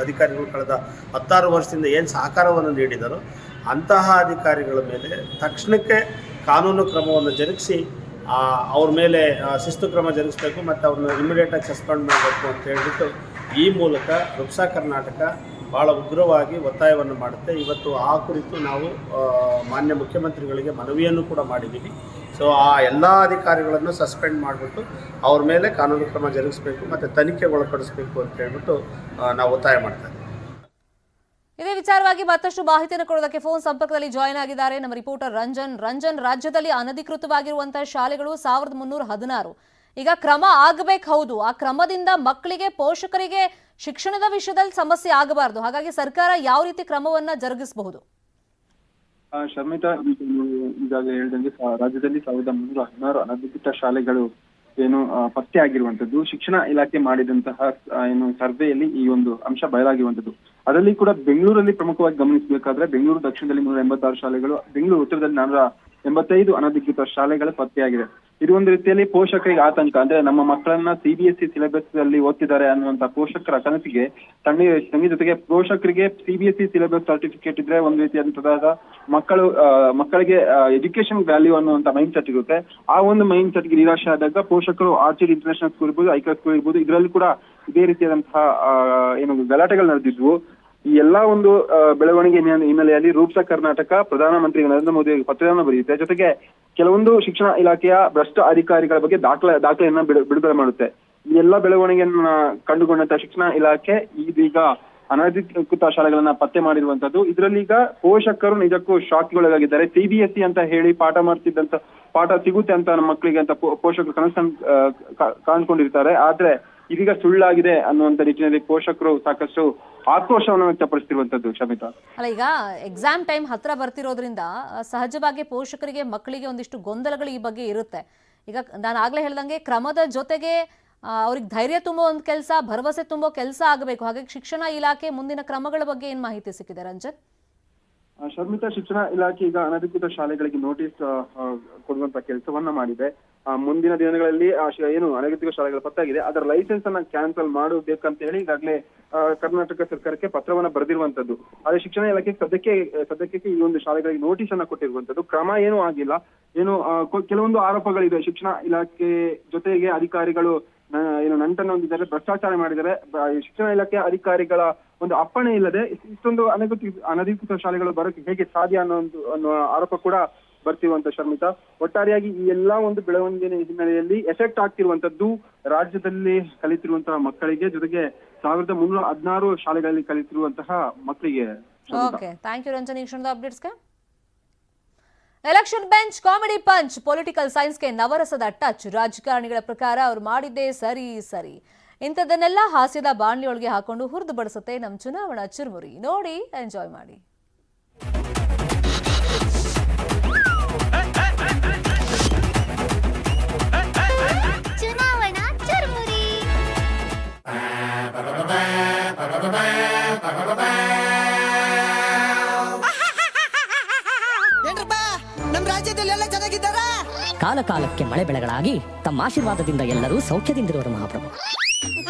ಅಧಿಕಾರಿಗಳು ಕಳೆದ 16 ವರ್ಷದಿಂದ ಏನು ಸಹಕಾರವನ್ನು ನೀಡಿದರೋ ಅಂತಹ ಅಧಿಕಾರಿಗಳ ಮೇಲೆ ತಕ್ಷಣಕ್ಕೆ ಕಾನೂನು ಕ್ರಮವನ್ನು ಜರುಗಿಸಿ ಅವ್ರ ಮೇಲೆ ಶಿಸ್ತು ಕ್ರಮ ಜರುಗಿಸಬೇಕು ಮತ್ತು ಅವ್ರನ್ನ ಇಮಿಡಿಯೇಟಾಗಿ ಸಸ್ಪೆಂಡ್ ಮಾಡಬೇಕು ಅಂತ ಹೇಳಿಬಿಟ್ಟು ಈ ಮೂಲಕ ರುಪ್ಸಾ ಕರ್ನಾಟಕ ಭಾಳ ಉಗ್ರವಾಗಿ ಒತ್ತಾಯವನ್ನು ಮಾಡುತ್ತೆ. ಇವತ್ತು ಆ ಕುರಿತು ನಾವು ಮಾನ್ಯ ಮುಖ್ಯಮಂತ್ರಿಗಳಿಗೆ ಮನವಿಯನ್ನು ಕೂಡ ಮಾಡಿದ್ದೀವಿ. ಸೊ ಆ ಎಲ್ಲ ಅಧಿಕಾರಿಗಳನ್ನು ಸಸ್ಪೆಂಡ್ ಮಾಡಿಬಿಟ್ಟು ಅವ್ರ ಮೇಲೆ ಕಾನೂನು ಕ್ರಮ ಜರುಗಿಸಬೇಕು ಮತ್ತು ತನಿಖೆಗೆ ಒಳಪಡಿಸಬೇಕು ಅಂತ ಹೇಳ್ಬಿಟ್ಟು ನಾವು ಒತ್ತಾಯ ಮಾಡ್ತಾ ಇದ್ದೀವಿ. ಇದೇ ವಿಚಾರವಾಗಿ ಮತ್ತಷ್ಟು ಮಾಹಿತಿಯನ್ನು ಕೊಡೋದಕ್ಕೆ ಫೋನ್ ಸಂಪರ್ಕದಲ್ಲಿ ಜಾಯಿನ್ ಆಗಿದ್ದಾರೆ ನಮ್ಮ ರಿಪೋರ್ಟರ್ ರಂಜನ್. ರಾಜ್ಯದಲ್ಲಿ ಅನಧಿಕೃತವಾಗಿರುವಂತಹ ಶಾಲೆಗಳು 1316. ಈಗ ಕ್ರಮ ಆಗಬೇಕು, ಹೌದು. ಆ ಕ್ರಮದಿಂದ ಮಕ್ಕಳಿಗೆ, ಪೋಷಕರಿಗೆ ಶಿಕ್ಷಣದ ವಿಷಯದಲ್ಲಿ ಸಮಸ್ಯೆ ಆಗಬಾರದು. ಹಾಗಾಗಿ ಸರ್ಕಾರ ಯಾವ ರೀತಿ ಕ್ರಮವನ್ನ ಜರುಗಿಸಬಹುದು? ಶರ್ಮಿತಾ, ಈಗಾಗಲೇ ಹೇಳಿದಂಗೆ ರಾಜ್ಯದಲ್ಲಿ 1316 ಅನಧಿಕೃತ ಶಾಲೆಗಳು ಏನು ಪತ್ತೆ ಆಗಿರುವಂತದ್ದು, ಶಿಕ್ಷಣ ಇಲಾಖೆ ಮಾಡಿದಂತಹ ಏನು ಸರ್ವೆಯಲ್ಲಿ ಈ ಒಂದು ಅಂಶ ಬಯಲಾಗಿರುವಂತದ್ದು. ಅದರಲ್ಲಿ ಕೂಡ ಬೆಂಗಳೂರಲ್ಲಿ ಪ್ರಮುಖವಾಗಿ ಗಮನಿಸಬೇಕಾದ್ರೆ ಬೆಂಗಳೂರು ದಕ್ಷಿಣದಲ್ಲಿ 186 ಶಾಲೆಗಳು, ಬೆಂಗಳೂರು ಉತ್ತರದಲ್ಲಿ 485 ಅನಧಿಕೃತ ಶಾಲೆಗಳು ಪತ್ತೆಯಾಗಿದೆ. ಇದು ಒಂದು ರೀತಿಯಲ್ಲಿ ಪೋಷಕರಿಗೆ ಆತಂಕ. ಅಂದ್ರೆ ನಮ್ಮ ಮಕ್ಕಳನ್ನ CBSE ಸಿಲೆಬಸ್ ಅಲ್ಲಿ ಓದ್ತಿದ್ದಾರೆ ಅನ್ನುವಂತ ಪೋಷಕರ ಕನಸಿಗೆ ತಂಗಿ ಜೊತೆಗೆ ಪೋಷಕರಿಗೆ CBSE ಸಿಲೆಬಸ್ ಸರ್ಟಿಫಿಕೇಟ್ ಇದ್ರೆ ಒಂದು ರೀತಿಯಾದಂತಹ ಮಕ್ಕಳಿಗೆ ಎಜುಕೇಶನ್ ವ್ಯಾಲ್ಯೂ ಅನ್ನುವಂತ ಮೈಂಡ್ ಸೆಟ್ ಇರುತ್ತೆ. ಆ ಒಂದು ಮೈಂಡ್ ಸೆಟ್ಗೆ ನಿರಾಶೆ ಆದಾಗ ಪೋಷಕರು ಆರ್ಚಿಡ್ ಇಂಟರ್ನ್ಯಾಷನಲ್ ಸ್ಕೂಲ್ ಇರ್ಬೋದು, ಐಕಾಸ್ ಸ್ಕೂಲ್ ಇರ್ಬೋದು, ಇದರಲ್ಲಿ ಕೂಡ ಇದೇ ರೀತಿಯಾದಂತಹ ಏನು ಗಲಾಟೆಗಳು ನಡೆದಿದ್ವು. ಈ ಎಲ್ಲಾ ಒಂದು ಬೆಳವಣಿಗೆ ಹಿನ್ನೆಲೆಯಲ್ಲಿ ರೂಪ್ಸಾ ಕರ್ನಾಟಕ ಪ್ರಧಾನಮಂತ್ರಿ ನರೇಂದ್ರ ಮೋದಿ ಪತ್ರವನ್ನು ಬರೆಯುತ್ತೆ. ಜೊತೆಗೆ ಕೆಲವೊಂದು ಶಿಕ್ಷಣ ಇಲಾಖೆಯ ಭ್ರಷ್ಟ ಅಧಿಕಾರಿಗಳ ಬಗ್ಗೆ ದಾಖಲೆಯನ್ನ ಬಿಡುಗಡೆ ಮಾಡುತ್ತೆ. ಈ ಎಲ್ಲಾ ಬೆಳವಣಿಗೆಯನ್ನ ಕಂಡುಕೊಂಡಂತ ಶಿಕ್ಷಣ ಇಲಾಖೆ ಇದೀಗ ಅನಧಿಕೃತ ಶಾಲೆಗಳನ್ನ ಪತ್ತೆ ಮಾಡಿರುವಂತದ್ದು. ಇದರಲ್ಲಿ ಈಗ ಪೋಷಕರು ನಿಜಕ್ಕೂ ಶಾಕ್ಗೊಳಗಾಗಿದ್ದಾರೆ. CBSE ಅಂತ ಹೇಳಿ ಪಾಠ ಸಿಗುತ್ತೆ ಅಂತ ನಮ್ಮ ಮಕ್ಕಳಿಗೆ ಅಂತ ಪೋಷಕರು ಕಾಣ್ಕೊಂಡಿರ್ತಾರೆ. ಆದ್ರೆ ಇದೀಗ ಸುಳ್ಳಾಗಿದೆ ಅನ್ನುವಂತ ನಿಟ್ಟಿನಲ್ಲಿ ಪೋಷಕರು ಸಾಕಷ್ಟು ಆಕ್ರೋಶವನ್ನು ವ್ಯಕ್ತಪಡಿಸ್ತಿರುವಂತದ್ದು. ಶಮಿತಾ, ಅಲ್ಲ, ಈಗ ಎಕ್ಸಾಮ್ ಟೈಮ್ ಹತ್ರ ಬರ್ತಿರೋದ್ರಿಂದ ಸಹಜವಾಗಿ ಪೋಷಕರಿಗೆ, ಮಕ್ಕಳಿಗೆ ಒಂದಿಷ್ಟು ಗೊಂದಲಗಳು ಈ ಬಗ್ಗೆ ಇರುತ್ತೆ. ಈಗ ನಾನು ಆಗ್ಲೇ ಹೇಳ್ದಂಗೆ ಕ್ರಮದ ಜೊತೆಗೆ ಅವ್ರಿಗೆ ಧೈರ್ಯ ತುಂಬೋ ಒಂದು ಕೆಲಸ, ಭರವಸೆ ತುಂಬೋ ಕೆಲಸ ಆಗಬೇಕು. ಹಾಗಾಗಿ ಶಿಕ್ಷಣ ಇಲಾಖೆ ಮುಂದಿನ ಕ್ರಮಗಳ ಬಗ್ಗೆ ಏನ್ ಮಾಹಿತಿ ಸಿಕ್ಕಿದೆ ರಂಜನ್? ಶರ್ಮಿತಾ, ಶಿಕ್ಷಣ ಇಲಾಖೆ ಈಗ ಅನಧಿಕೃತ ಶಾಲೆಗಳಿಗೆ ನೋಟಿಸ್ ಕೊಡುವಂತ ಕೆಲಸವನ್ನ ಮಾಡಿದೆ. ಮುಂದಿನ ದಿನಗಳಲ್ಲಿ ಏನು ಅನಧಿಕೃತ ಶಾಲೆಗಳು ಪತ್ತಾಗಿದೆ ಅದರ ಲೈಸೆನ್ಸ್ ಅನ್ನ ಕ್ಯಾನ್ಸಲ್ ಮಾಡಬೇಕಂತ ಹೇಳಿ ಈಗಾಗಲೇ ಕರ್ನಾಟಕ ಸರ್ಕಾರಕ್ಕೆ ಪತ್ರವನ್ನ ಬರೆದಿರುವಂತದ್ದು. ಆದ್ರೆ ಶಿಕ್ಷಣ ಇಲಾಖೆ ಸದ್ಯಕ್ಕೆ ಈ ಒಂದು ಶಾಲೆಗಳಿಗೆ ನೋಟಿಸ್ ಅನ್ನ ಕೊಟ್ಟಿರುವಂತದ್ದು. ಕ್ರಮ ಏನೂ ಆಗಿಲ್ಲ. ಏನು ಕೆಲವೊಂದು ಆರೋಪಗಳಿದೆ. ಶಿಕ್ಷಣ ಇಲಾಖೆ ಜೊತೆಗೆ ಅಧಿಕಾರಿಗಳು ಏನು ನಂಟನ್ನು ಹೊಂದಿದ್ದಾರೆ, ಭ್ರಷ್ಟಾಚಾರ ಮಾಡಿದ್ದಾರೆ. ಶಿಕ್ಷಣ ಇಲಾಖೆ ಅಧಿಕಾರಿಗಳ ಒಂದು ಅಪ್ಪಣೆ ಇಲ್ಲದೆ ಇಷ್ಟೊಂದು ಅನಧಿಕೃತ ಶಾಲೆಗಳು ಬರೋಕೆ ಹೇಗೆ ಸಾಧ್ಯ ಅನ್ನೋ ಆರೋಪ ಕೂಡ ಬರ್ತಿರುವಂತ ಶರ್ಮಿತಾ. ಒಟ್ಟಾರೆಯಾಗಿ ಈ ಎಲ್ಲಾ ಒಂದು ಬೆಳವಣಿಗೆ ಹಿನ್ನೆಲೆಯಲ್ಲಿ ಎಫೆಕ್ಟ್ ಆಗ್ತಿರುವಂತದ್ದು ರಾಜ್ಯದಲ್ಲಿ ಕಲಿತಿರುವಂತಹ ಮಕ್ಕಳಿಗೆ, ಜೊತೆಗೆ 1316 ಶಾಲೆಗಳಲ್ಲಿ ಕಲಿತಿರುವಂತಹ ಮಕ್ಕಳಿಗೆ. ಓಕೆ, ಥ್ಯಾಂಕ್ ಯು ರಂಜನ್ ಈ ಕ್ಷಣದ ಅಪ್ಡೇಟ್ಸ್ಗೆ. Election bench comedy punch, political ಸೈನ್ಸ್ಗೆ ನವರಸದ ಟಚ್. ರಾಜಕಾರಣಿಗಳ ಪ್ರಕಾರ ಅವ್ರು ಮಾಡಿದ್ದೇ ಸರಿ. ಇಂಥದ್ದನ್ನೆಲ್ಲ ಹಾಸ್ಯದ ಬಾಣ್ಲಿಯೊಳಗೆ ಹಾಕೊಂಡು ಹುರಿದು ಬಡಿಸುತ್ತೆ ನಮ್ಮ ಚುನಾವಣಾ ಚುರುಮುರಿ. ನೋಡಿ, ಎಂಜಾಯ್ ಮಾಡಿ. ಚುನಾವಣಾ ಚುರುಮುರಿ. ನಮ್ಮ ರಾಜ್ಯದಲ್ಲೆಲ್ಲ ಚೆನ್ನಾಗಿದ್ದಾರ. ಕಾಲ ಕಾಲಕ್ಕೆ ಮಳೆ ಬೆಳೆಗಳಾಗಿ ತಮ್ಮ ಆಶೀರ್ವಾದದಿಂದ ಎಲ್ಲರೂ ಸೌಖ್ಯದಿಂದಿರುವರು ಮಹಾಪ್ರಭು.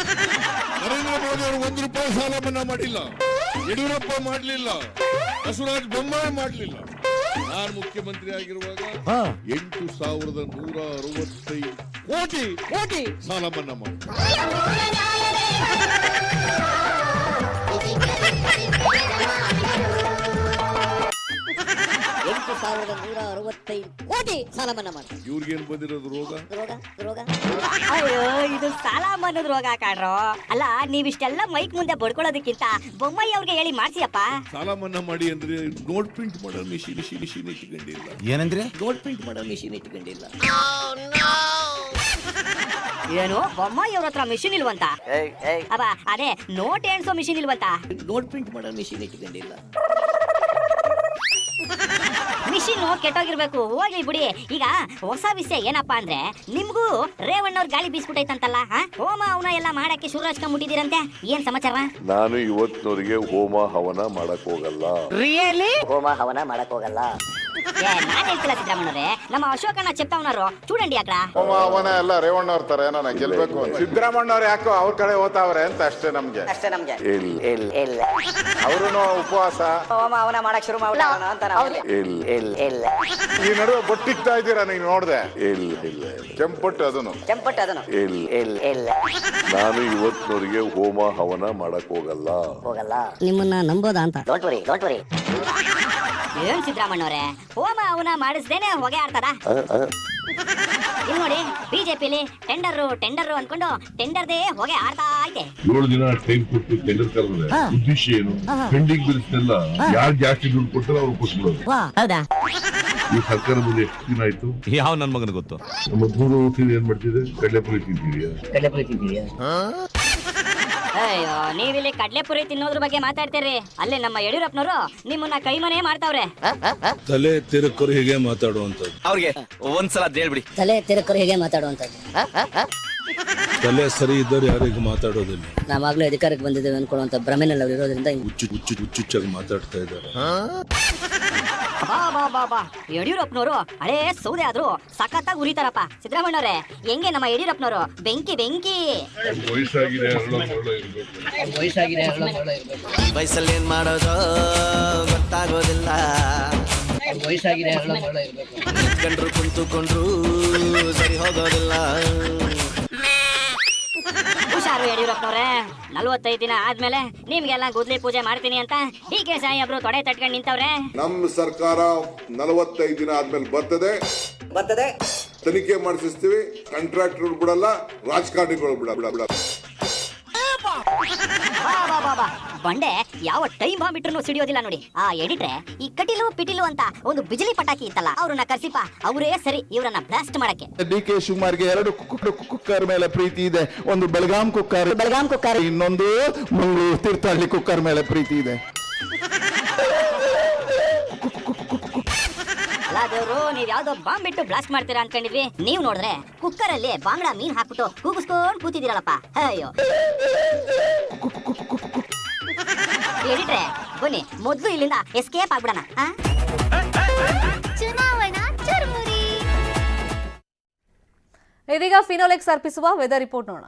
ನರೇಂದ್ರ ಮೋದಿ ಅವರು 1 ರೂಪಾಯಿ ಸಾಲ ಮನ್ನಾ ಮಾಡಿಲ್ಲ, ಯಡಿಯೂರಪ್ಪ ಮಾಡಲಿಲ್ಲ, ಬಸವರಾಜ ಬೊಮ್ಮಾಯಿ ಮಾಡಲಿಲ್ಲ. ನಾನು ಮುಖ್ಯಮಂತ್ರಿ ಆಗಿರುವಾಗ 8,165 ಕೋಟಿ ಸಾಲ ಮನ್ನಾ ಮಾಡಿ. 8,165 ಕೋಟಿ ಸಾಲ ಮನ್ನಾ ಮಾಡಿ. ಇವ್ರಿಗೇನ್ ಬಂದಿರೋದು ರೋಗ? ಅಯ್ಯೋ, ಇದು ಸಾಲ ಮನ್ನದ ರೋಗ ಕಾಡ್ರೋ. ಅಲ್ಲ, ನೀವಿಷ್ಟೆಲ್ಲ ಮೈಕ್ ಮುಂದೆ ಬಡ್ಕೊಳ್ಳೋದಕ್ಕಿಂತ ಬೊಮ್ಮಾಯಿ ಅವ್ರಿಗೆ ಹೇಳಿ ಮಾಡ್ಸಿಯಪ್ಪ. ಸಾಲ ಮನ್ನಾ ಮಾಡಿ ಅಂದ್ರೆ ನೋಟ್ ಪ್ರಿಂಟ್ ಮಾಡೋ ಮಿಷಿನ್ ಇಟ್ಕೊಂಡಿಲ್ಲ. ಏನಂದ್ರೆ? ನೋಟ್ ಪ್ರಿಂಟ್ ಮಾಡೋ ಮಿಷಿನ್ ಇಟ್ಕೊಂಡಿಲ್ಲ. ಏನು, ಬೊಮ್ಮಾಯಿ ಅವ್ರ ಹತ್ರ ಮಿಷಿನ್ ಇಲ್ವಂತ? ಅದೇ ನೋಟ್ ಎಣಿಸೋ ಮಿಷಿನ್ ಇಲ್ವಂತ? ನೋಟ್ ಪ್ರಿಂಟ್ ಮಾಡೋ ಮಿಷಿನ್ ಇಟ್ಕೊಂಡಿಲ್ಲ. ಮಿಷಿನ್ ಕೆಟ್ಟೋಗಿರ್ಬೇಕು, ಹೋಗ್ಲಿ ಬಿಡಿ. ಈಗ ಹೊಸ ವಿಷಯ ಏನಪ್ಪಾ ಅಂದ್ರೆ, ನಿಮ್ಗೂ ರೇವಣ್ಣವ್ರ ಗಾಳಿ ಬೀಸ್ಬಿಟ್ಟೈತಂತಲ್ಲ, ಹೋಮ ಅವನ ಎಲ್ಲ ಮಾಡಕ್ಕೆ ಶುರು ಹಚ್ಕೊಂಡ್ಬಿಟ್ಟಿದ್ದೀರಂತೆ. ಏನ್ ಸಮಾಚಾರ? ನಾನು ಇವತ್ತಿನವರಿಗೆ ಹೋಮ ಹವನ ಮಾಡಕ್ ಹೋಗಲ್ಲ. ರಿಯಲಿ? ಹೋಮ ಹವನ ಮಾಡಕ್ ಹೋಗಲ್ಲ. నాన్న ಹೇಳ್ತಿಲ್ಲ ಸಿದ್ದರಾಮಣ್ಣವ್ರೆ, ನಮ್ಮ ಅಶೋಕಣ್ಣ చెప్తా ఉన్నారు చూడండి అక్కడ. ಅವನ ಎಲ್ಲ ರೇವಣ್ಣ ಅವ್ರ ತರ ಏನೋ ಗೆಲ್ಬೇಕು ಸಿದ್ದರಾಮಣ್ಣವ್ರು ಯಾಕೋ ಅವ್ರ ಕಡೆ ಹೋಗ್ತಾವ್ರೆ ಅಂತ ಅಷ್ಟೇ ನಮ್ಗೆ. ಇಲ್ಲ ಅವರು ಉಪವಾಸ ಅವನ ಮಾಡಕ್ ಶುರು ಮಾಡ್ಬಿಡೋಣ ಅಂತ ಈ ನಡುವೆ ಬೊಟ್ಟಿಕ್ತಾ ಇದ್ದೀರಾ ನೀನು ನೋಡ್ದೆ? ಇಲ್ಲ ಕೆಂಪಟ್ಟು ಅದನ್ನು ಇಲ್ಲ ನಾನು ಇವತ್ತಿನವರಿಗೆ ಹೋಮ ಹವನ ಮಾಡಕ್ ಹೋಗಲ್ಲ. ನಿಮ್ಮನ್ನ ನಂಬೋದಾ ಅಂತ. ಡೋಂಟ್ ವರಿ ಏನ್ ಸಿದ್ದರಾಮಣ್ಣವ್ರೆ, ಹೋಮ ಅವನ ಮಾಡಿಸ್ದೇನೆ ಹೊಗೆ ಆಡ್ತದ? ಇಲ್ಲಿ ನೋಡಿ, ಬಿಜೆಪಿಲಿ ಟೆಂಡರ್ ಅನ್ಕೊಂಡು ಟೆಂಡರ್ದೇ ಹೊಗೆ ಆಡ್ತಾ ಐತೆ. 7 ದಿನ ಟೈಮ್ ಕೊಟ್ಟು ಟೆಂಡರ್ ಕರೆದ್ರೆ ಉದ್ದೇಶ ಏನು? ಪೆಂಡಿಂಗ್ ಬಿಲ್ಸ್ ಎಲ್ಲ ಯಾರು ಜಾಸ್ತಿ ದುಡ್ಡು ಕೊಡ್ತಾರೋ ಅವ್ರು ಕೊಟ್ಬಿಡೋದು. ಹೌದಾ? ಈ ಸರ್ಕಾರ ಬಂದು ಎಷ್ಟು ದಿನ ಆಯ್ತು? ಯಾವ ನನ್ ಮಗನ ಗೊತ್ತು? ನಮ್ಮ ದೂರ ಏನ್ ಮಾಡ್ತಿದೆ? ಕಡಲೆಪುರಿ ತಿಂತಿದ್ಯಾ? ಅಯ್ಯೋ, ನೀವಿಲ್ಲಿ ಕಡ್ಲೆಪುರಿ ತಿನ್ನೋದ್ರ ಬಗ್ಗೆ ಮಾತಾಡ್ತೀರಿ, ಅಲ್ಲಿ ನಮ್ಮ ಯಡಿಯೂರಪ್ಪನವರು ನಿಮ್ಮನ್ನ ಕೈಮನೆ ಮಾಡ್ತಾವ್ರೆ. ತಲೆ ತಿರುಕರು ಹೀಗೆ ಮಾತಾಡುವಂತದ್ದು. ಅವ್ರಿಗೆ ಒಂದ್ಸಲ ಹೇಳ್ಬಿಡಿ, ತಲೆ ತಿರುಕರು ಹೇಗೆ ಮಾತಾಡುವಂತದ್ದು. ತಲೆ ಸರಿ ಇದ್ದವ್ರು ಯಾರಿಗೂ ಮಾತಾಡೋದಿಲ್ಲ. ನಾವಾಗ್ಲೂ ಅಧಿಕಾರಕ್ಕೆ ಬಂದಿದ್ದೇವೆ ಅನ್ಕೊಳ್ಳುವಂತ ಭ್ರಮೆನಲ್ಲಿ ಅವ್ರು ಇರೋದ್ರಿಂದ ಹುಚ್ಚುಚ್ಚಾಗಿ ಮಾತಾಡ್ತಾ ಇದ್ದಾರೆ. ಬಾ ಯಡಿಯೂರಪ್ಪನವರು ಹಳೇ ಸೌದೆ ಆದ್ರೂ ಸಖತ್ತಾಗಿ ಉರಿತಾರಪ್ಪ. ಸಿದ್ದರಾಮಣ್ಣವ್ರೆ, ಹೆಂಗೆ ನಮ್ಮ ಯಡಿಯೂರಪ್ಪನವರು ಬೆಂಕಿ ವಯಸ್ಸಾಗಿದೆ ವಯಸ್ಸಲ್ಲಿ ಏನ್ ಮಾಡೋದು ಗೊತ್ತಾಗೋದಿಲ್ಲ. ನಿಂತ್ಕೊಂಡ್ರು ಕುಂತುಕೊಂಡ್ರು ಸರಿ ಹೋಗೋದಿಲ್ಲ. ಹುಷಾರು ಯಡಿಯೂರಪ್ಪನವ್ರೆ, 45 ದಿನ ಆದ್ಮೇಲೆ ನಿಮ್ಗೆಲ್ಲ ಗುದ್ಲಿ ಪೂಜೆ ಮಾಡ್ತೀನಿ ಅಂತ ಡಿ.ಕೆ. ಸಾಹೇಬ್ರು ತೊಡೆ ತಟ್ಕೊಂಡು ನಿಂತವ್ರೆ. ನಮ್ಮ ಸರ್ಕಾರ 45 ದಿನ ಆದ್ಮೇಲೆ ಬರ್ತದೆ. ತನಿಖೆ ಮಾಡಿಸ್ತೀವಿ. ಕಾಂಟ್ರಾಕ್ಟರ್ ಬಿಡಲ್ಲ, ರಾಜಕಾರಣಿಗಳು ಬಿಡಲ್ಲ. ಬಂಡೆ ಯಾವ ಟೈಮ್ ಬಾಂಬ್ ಇಟ್ರು ಸಿಡಿಯೋದಿಲ್ಲ ನೋಡಿ. ಆ ಎಡಿಟ್ರೆ ಈ ಕಟಿಲು ಪಿಟಿಲು ಅಂತ ಒಂದು ಬಿಜಿಲಿ ಪಟಾಕಿ ಇತ್ತಲ್ಲ, ಅವ್ರನ್ನ ಕರ್ಸಿಪ, ಅವರೇ ಸರಿ ಇವ್ರನ್ನ ಬ್ಲಾಸ್ಟ್ ಮಾಡಕ್ಕೆ. ಡಿ.ಕೆ. ಶಿವಕುಮಾರ್ಗೆ 2 ಕುಕ್ಕರ್ ಮೇಲೆ ಪ್ರೀತಿ ಇದೆ. ಒಂದು ಬೆಳಗಾಂ ಕುಕ್ಕರ್, ಇನ್ನೊಂದು ಮಂಗಳೂರು ತೀರ್ಥಹಳ್ಳಿ ಕುಕ್ಕರ್ ಮೇಲೆ ಪ್ರೀತಿ ಇದೆ. ಅಲ್ಲ ದೇವ್ರು, ನೀವ್ ಯಾವ್ದೋ ಬಾಂಬ್ ಬಿಟ್ಟು ಬ್ಲಾಸ್ಟ್ ಮಾಡ್ತೀರಾ ಅನ್ಕೊಂಡಿದ್ವಿ. ನೀವ್ ನೋಡಿದ್ರೆ ಕುಕ್ಕರ್ ಅಲ್ಲಿ ಬಾಂಗ್ಲಾ ಮೀನ್ ಹಾಕ್ಬಿಟ್ಟು ಕೂಗಿಸ್ಕೊಂಡ್ ಕೂತಿದ್ದೀರಲ್ಲಪ್ಪ. ಅಯ್ಯೋ ಎಡಿಟ್ರೆ, ಬನ್ನಿ ಮೊದ್ಲು ಇಲ್ಲಿಂದ ಎಸ್ಕೇಪ್ ಆಗ್ಬಿಡೋಣ. ಚುನಾವಣಾ ಚುರುಮುರಿ. ಇದೀಗ ಫಿನೋಲೆಕ್ಸ್ ಅರ್ಪಿಸುವ ವೆದರ್ ರಿಪೋರ್ಟ್ ನೋಡೋಣ.